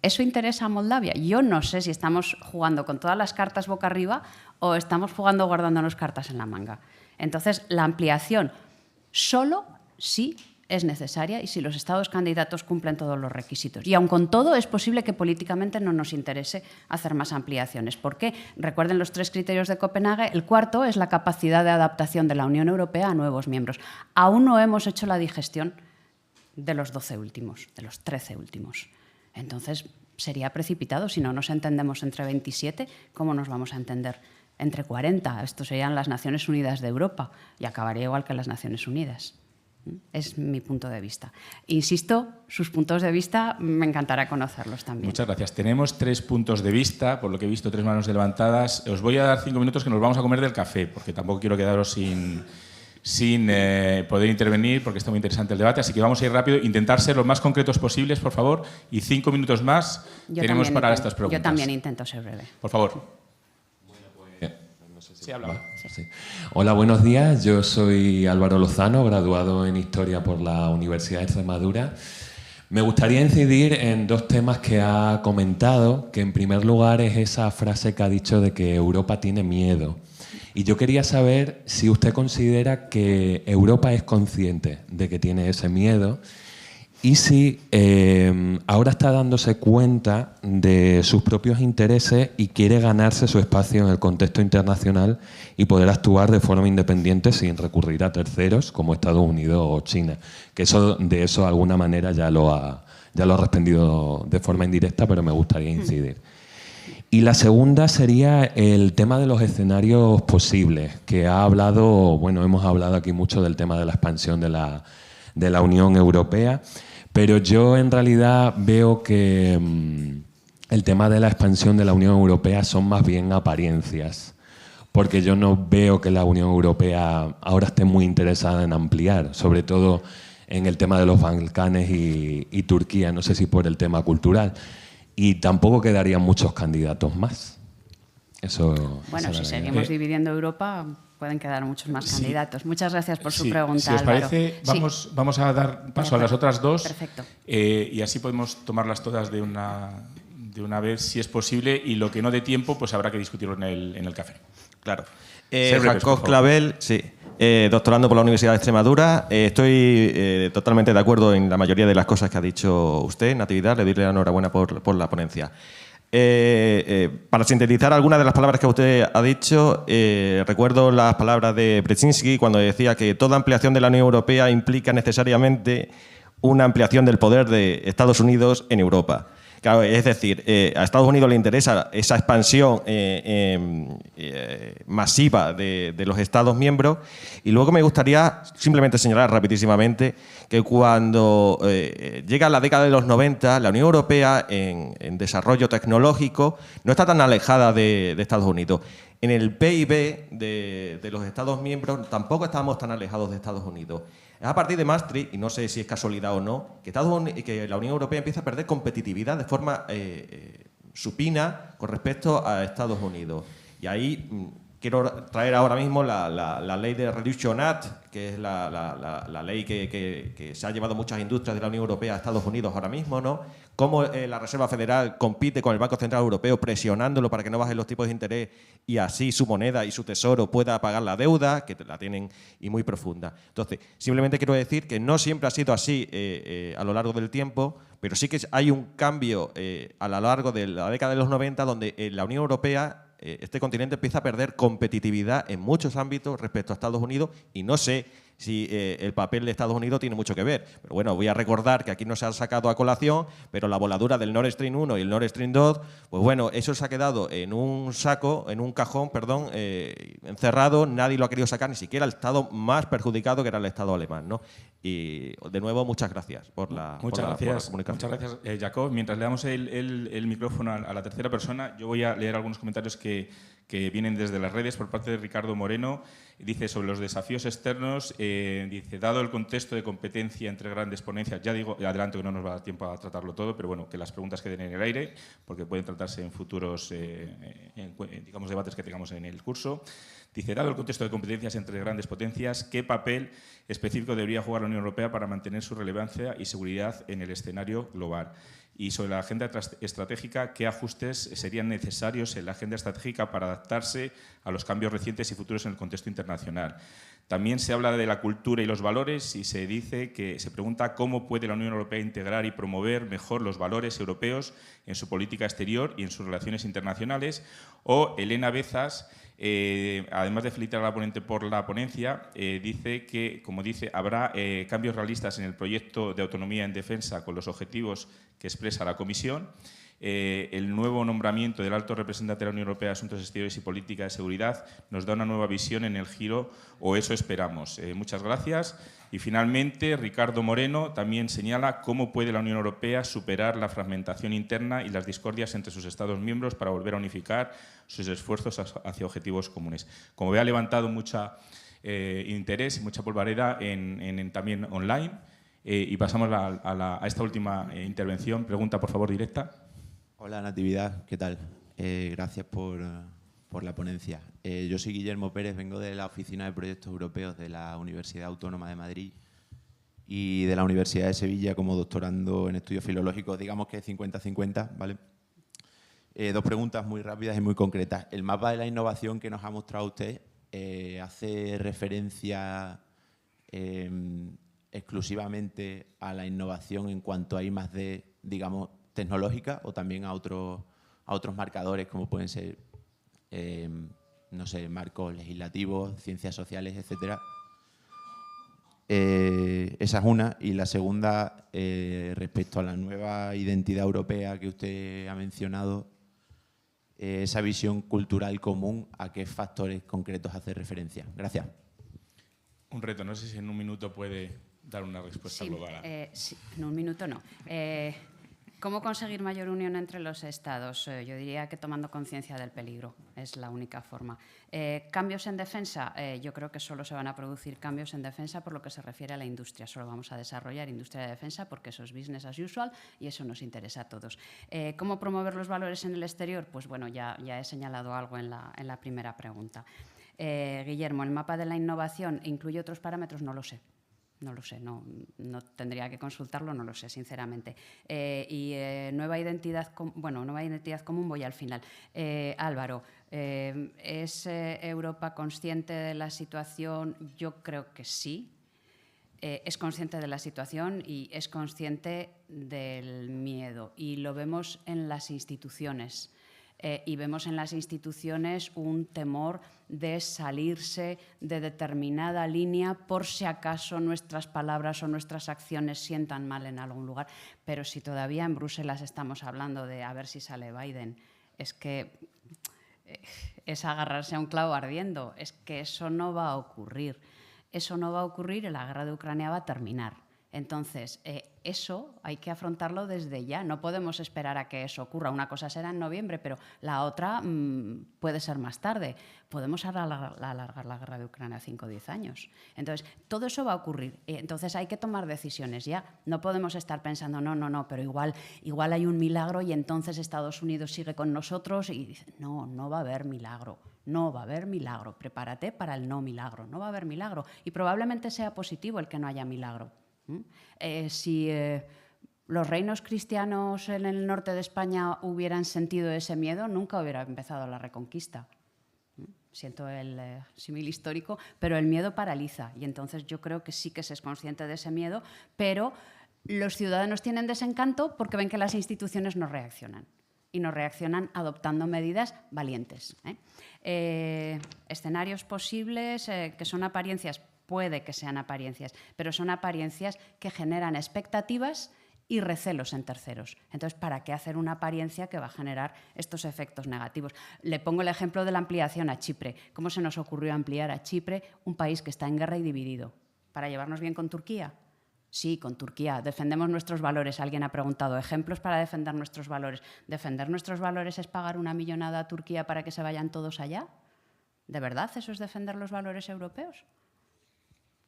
¿Eso interesa a Moldavia? Yo no sé si estamos jugando con todas las cartas boca arriba o estamos jugando guardándonos cartas en la manga. Entonces, la ampliación solo sí es necesaria y si los estados candidatos cumplen todos los requisitos. Y aun con todo, es posible que políticamente no nos interese hacer más ampliaciones. ¿Por qué? Recuerden los 3 criterios de Copenhague. El cuarto es la capacidad de adaptación de la Unión Europea a nuevos miembros. Aún no hemos hecho la digestión de los 12 últimos, de los 13 últimos. Entonces, sería precipitado. Si no nos entendemos entre 27, ¿cómo nos vamos a entender entre 40? Esto serían las Naciones Unidas de Europa y acabaría igual que las Naciones Unidas. Es mi punto de vista. Insisto, sus puntos de vista me encantará conocerlos también. Muchas gracias. Tenemos 3 puntos de vista, por lo que he visto 3 manos levantadas. Os voy a dar 5 minutos que nos vamos a comer del café, porque tampoco quiero quedaros sin poder intervenir, porque está muy interesante el debate, así que vamos a ir rápido, intentar ser lo más concretos posibles, por favor, y 5 minutos más tenemos para estas preguntas. Yo también intento ser breve. Por favor. Bueno, pues, no sé si sí, habla. Sí. Hola, buenos días. Yo soy Álvaro Lozano, graduado en Historia por la Universidad de Extremadura. Me gustaría incidir en 2 temas que ha comentado, que en primer lugar es esa frase que ha dicho de que Europa tiene miedo. Y yo quería saber si usted considera que Europa es consciente de que tiene ese miedo y si ahora está dándose cuenta de sus propios intereses y quiere ganarse su espacio en el contexto internacional y poder actuar de forma independiente sin recurrir a terceros como Estados Unidos o China. Que de eso de alguna manera ya lo ha respondido de forma indirecta, pero me gustaría incidir. Y la segunda sería el tema de los escenarios posibles, que hemos hablado aquí mucho del tema de la expansión de la Unión Europea, pero yo en realidad veo que el tema de la expansión de la Unión Europea son más bien apariencias, porque yo no veo que la Unión Europea ahora esté muy interesada en ampliar, sobre todo en el tema de los Balcanes y Turquía, no sé si por el tema cultural. Y tampoco quedarían muchos candidatos más. Bueno, si seguimos dividiendo Europa, pueden quedar muchos más candidatos. Muchas gracias por su pregunta, si os Álvaro. parece, vamos a dar paso a las otras 2. Perfecto. Y así podemos tomarlas todas de una vez, si es posible, y lo que no dé tiempo, pues habrá que discutirlo en el café. Claro. Breves, Jacob Clavel, sí. Doctorando por la Universidad de Extremadura. Estoy totalmente de acuerdo en la mayoría de las cosas que ha dicho usted, Natividad. Le doy la enhorabuena por la ponencia. Para sintetizar algunas de las palabras que usted ha dicho, recuerdo las palabras de Brzezinski cuando decía que toda ampliación de la Unión Europea implica necesariamente una ampliación del poder de Estados Unidos en Europa. Claro, es decir, a Estados Unidos le interesa esa expansión masiva de los Estados miembros. Y luego me gustaría simplemente señalar rapidísimamente que cuando llega la década de los 90, la Unión Europea en desarrollo tecnológico no está tan alejada de Estados Unidos. En el PIB de los Estados miembros tampoco estamos tan alejados de Estados Unidos. Es a partir de Maastricht, y no sé si es casualidad o no, que la Unión Europea empieza a perder competitividad de forma supina con respecto a Estados Unidos. Y ahí quiero traer ahora mismo la ley de Reduction Act, que es la ley que se ha llevado muchas industrias de la Unión Europea a Estados Unidos ahora mismo, ¿no? Cómo la Reserva Federal compite con el Banco Central Europeo presionándolo para que no bajen los tipos de interés y así su moneda y su tesoro pueda pagar la deuda, que la tienen y muy profunda. Entonces, simplemente quiero decir que no siempre ha sido así a lo largo del tiempo, pero sí que hay un cambio a lo largo de la década de los 90 donde la Unión Europea, este continente, empieza a perder competitividad en muchos ámbitos respecto a Estados Unidos, y no sé si el papel de Estados Unidos tiene mucho que ver. Pero bueno, voy a recordar que aquí no se ha sacado a colación, pero la voladura del Nord Stream 1 y el Nord Stream 2, pues bueno, eso se ha quedado en un cajón, encerrado, nadie lo ha querido sacar, ni siquiera el Estado más perjudicado, que era el Estado alemán, ¿no? Y de nuevo, muchas gracias por la comunicación. Muchas gracias, Jacob. Mientras le damos el micrófono a la tercera persona, yo voy a leer algunos comentarios que vienen desde las redes por parte de Ricardo Moreno. Dice sobre los desafíos externos, dice, dado el contexto de competencia entre grandes ponencias, ya digo, adelanto que no nos va a dar tiempo a tratarlo todo, pero bueno, que las preguntas queden en el aire, porque pueden tratarse en futuros digamos, debates que tengamos en el curso. Dice, dado el contexto de competencias entre grandes potencias, ¿qué papel específico debería jugar la Unión Europea para mantener su relevancia y seguridad en el escenario global? Y sobre la agenda estratégica, ¿qué ajustes serían necesarios en la agenda estratégica para adaptarse a los cambios recientes y futuros en el contexto internacional? También se habla de la cultura y los valores y se pregunta cómo puede la Unión Europea integrar y promover mejor los valores europeos en su política exterior y en sus relaciones internacionales. O Elena Bezas, además de felicitar a la ponente por la ponencia, dice que, como dice, habrá cambios realistas en el proyecto de autonomía en defensa con los objetivos que expresa la Comisión. El nuevo nombramiento del alto representante de la Unión Europea de Asuntos Exteriores y Política de Seguridad nos da una nueva visión en el giro, o eso esperamos. Muchas gracias. Y finalmente, Ricardo Moreno también señala cómo puede la Unión Europea superar la fragmentación interna y las discordias entre sus Estados miembros para volver a unificar sus esfuerzos hacia objetivos comunes. Como ve, ha levantado mucho interés y mucha polvareda también online. Y pasamos a esta última intervención. Pregunta, por favor, directa. Hola, Natividad, ¿qué tal? Gracias por la ponencia. Yo soy Guillermo Pérez, vengo de la Oficina de Proyectos Europeos de la Universidad Autónoma de Madrid y de la Universidad de Sevilla como doctorando en estudios filológicos, digamos que 50-50, ¿vale? Dos preguntas muy rápidas y muy concretas. El mapa de la innovación que nos ha mostrado usted hace referencia exclusivamente a la innovación en cuanto a I+D, digamos, tecnológica, o también a otros marcadores como pueden ser, no sé, marcos legislativos, ciencias sociales, etcétera. Esa es una. Y la segunda, respecto a la nueva identidad europea que usted ha mencionado, esa visión cultural común, ¿a qué factores concretos hace referencia? Gracias. Un reto, no sé si en un minuto puede dar una respuesta global. Sí, en un minuto no. ¿Cómo conseguir mayor unión entre los Estados? Yo diría que tomando conciencia del peligro, es la única forma. Cambios en defensa, yo creo que solo se van a producir cambios en defensa por lo que se refiere a la industria. Solo vamos a desarrollar industria de defensa porque eso es business as usual y eso nos interesa a todos. ¿Cómo promover los valores en el exterior? Pues bueno, ya he señalado algo en la primera pregunta. Guillermo, ¿el mapa de la innovación incluye otros parámetros? No lo sé. No lo sé, no tendría que consultarlo, no lo sé, sinceramente. Nueva identidad común, voy al final. Álvaro, ¿es Europa consciente de la situación? Yo creo que sí. Es consciente de la situación y es consciente del miedo. Y lo vemos en las instituciones. y vemos en las instituciones un temor de salirse de determinada línea por si acaso nuestras palabras o nuestras acciones sientan mal en algún lugar. Pero si todavía en Bruselas estamos hablando de a ver si sale Biden, es que es agarrarse a un clavo ardiendo, es que eso no va a ocurrir. Eso no va a ocurrir y la guerra de Ucrania va a terminar. Entonces, eso hay que afrontarlo desde ya. No podemos esperar a que eso ocurra. Una cosa será en noviembre, pero la otra puede ser más tarde. Podemos alargar la guerra de Ucrania 5 o 10 años. Entonces, todo eso va a ocurrir. Entonces, hay que tomar decisiones ya. No podemos estar pensando, no, pero igual hay un milagro y entonces Estados Unidos sigue con nosotros y dice, no va a haber milagro. No va a haber milagro. Prepárate para el no milagro. No va a haber milagro. Y probablemente sea positivo el que no haya milagro. Si los reinos cristianos en el norte de España hubieran sentido ese miedo, nunca hubiera empezado la Reconquista. Siento el símil histórico, pero el miedo paraliza y entonces yo creo que sí que se es consciente de ese miedo, pero los ciudadanos tienen desencanto porque ven que las instituciones no reaccionan y no reaccionan adoptando medidas valientes. Escenarios posibles que son apariencias. Puede que sean apariencias, pero son apariencias que generan expectativas y recelos en terceros. Entonces, ¿para qué hacer una apariencia que va a generar estos efectos negativos? Le pongo el ejemplo de la ampliación a Chipre. ¿Cómo se nos ocurrió ampliar a Chipre, un país que está en guerra y dividido? ¿Para llevarnos bien con Turquía? Sí, con Turquía. Defendemos nuestros valores. Alguien ha preguntado, ¿ejemplos para defender nuestros valores? ¿Defender nuestros valores es pagar una millonada a Turquía para que se vayan todos allá? ¿De verdad eso es defender los valores europeos?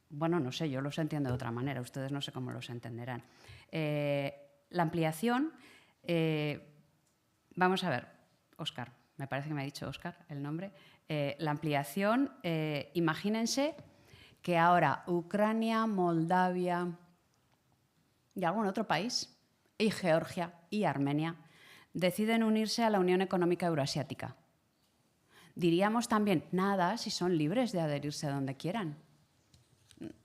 Bueno, no sé, yo los entiendo de otra manera, ustedes no sé cómo los entenderán. La ampliación, vamos a ver, Óscar, me parece que me ha dicho Óscar el nombre. La ampliación, imagínense que ahora Ucrania, Moldavia y algún otro país, y Georgia y Armenia, deciden unirse a la Unión Económica Euroasiática. Diríamos también, nada, si son libres de adherirse a donde quieran.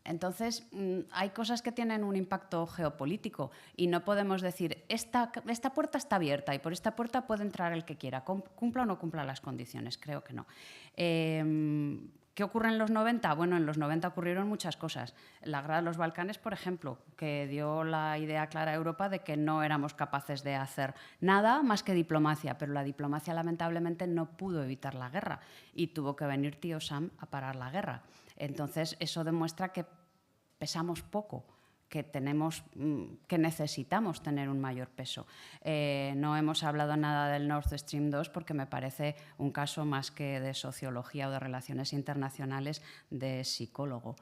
Entonces, hay cosas que tienen un impacto geopolítico y no podemos decir, esta puerta está abierta y por esta puerta puede entrar el que quiera, cumpla o no cumpla las condiciones, creo que no. ¿Qué ocurre en los 90? Bueno, en los 90 ocurrieron muchas cosas. La guerra de los Balcanes, por ejemplo, que dio la idea clara a Europa de que no éramos capaces de hacer nada más que diplomacia, pero la diplomacia lamentablemente no pudo evitar la guerra y tuvo que venir tío Sam a parar la guerra. Entonces, eso demuestra que pesamos poco, que necesitamos tener un mayor peso. No hemos hablado nada del Nord Stream 2 porque me parece un caso más que de sociología o de relaciones internacionales de psicólogo.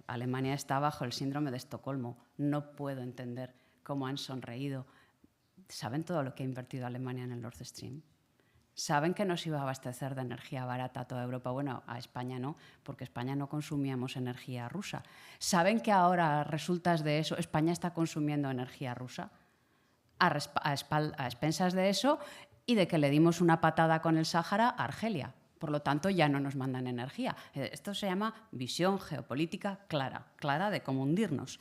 Alemania está bajo el síndrome de Estocolmo. No puedo entender cómo han sonreído. ¿Saben todo lo que ha invertido Alemania en el Nord Stream? ¿Saben que nos iba a abastecer de energía barata a toda Europa? Bueno, a España no, porque España no consumíamos energía rusa. ¿Saben que ahora, a resultas de eso, España está consumiendo energía rusa? A expensas de eso y de que le dimos una patada con el Sáhara a Argelia. Por lo tanto, ya no nos mandan energía. Esto se llama visión geopolítica clara de cómo hundirnos.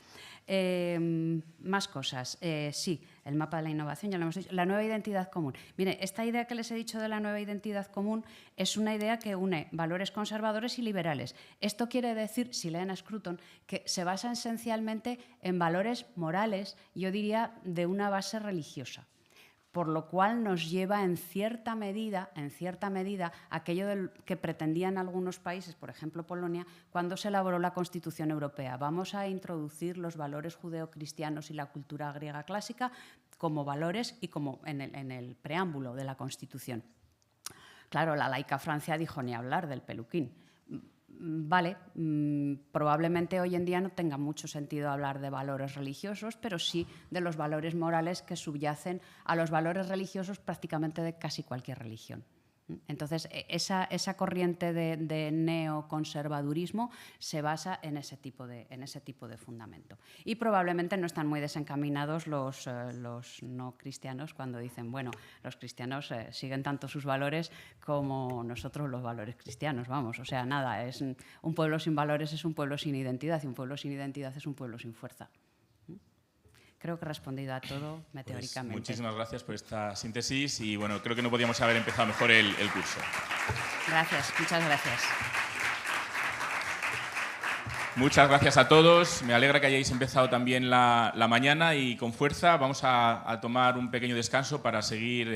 Más cosas. Sí, el mapa de la innovación, ya lo hemos dicho. La nueva identidad común. Mire, esta idea que les he dicho de la nueva identidad común es una idea que une valores conservadores y liberales. Esto quiere decir, si leen a Scruton, que se basa esencialmente en valores morales, yo diría, de una base religiosa. Por lo cual nos lleva en cierta medida, aquello que pretendían algunos países, por ejemplo Polonia, cuando se elaboró la Constitución Europea. Vamos a introducir los valores judeocristianos y la cultura griega clásica como valores y como en el preámbulo de la Constitución. Claro, la laica Francia dijo ni hablar del peluquín. Vale, probablemente hoy en día no tenga mucho sentido hablar de valores religiosos, pero sí de los valores morales que subyacen a los valores religiosos prácticamente de casi cualquier religión. Entonces, esa corriente de neoconservadurismo se basa en ese tipo de fundamento. Y probablemente no están muy desencaminados los no cristianos cuando dicen, bueno, los cristianos siguen tanto sus valores como nosotros los valores cristianos, vamos. O sea, nada, un pueblo sin valores es un pueblo sin identidad y un pueblo sin identidad es un pueblo sin fuerza. Creo que he respondido a todo meteóricamente. Pues muchísimas gracias por esta síntesis y bueno, creo que no podíamos haber empezado mejor el curso. Gracias, muchas gracias. Muchas gracias a todos. Me alegra que hayáis empezado también la mañana y con fuerza. Vamos a tomar un pequeño descanso para seguir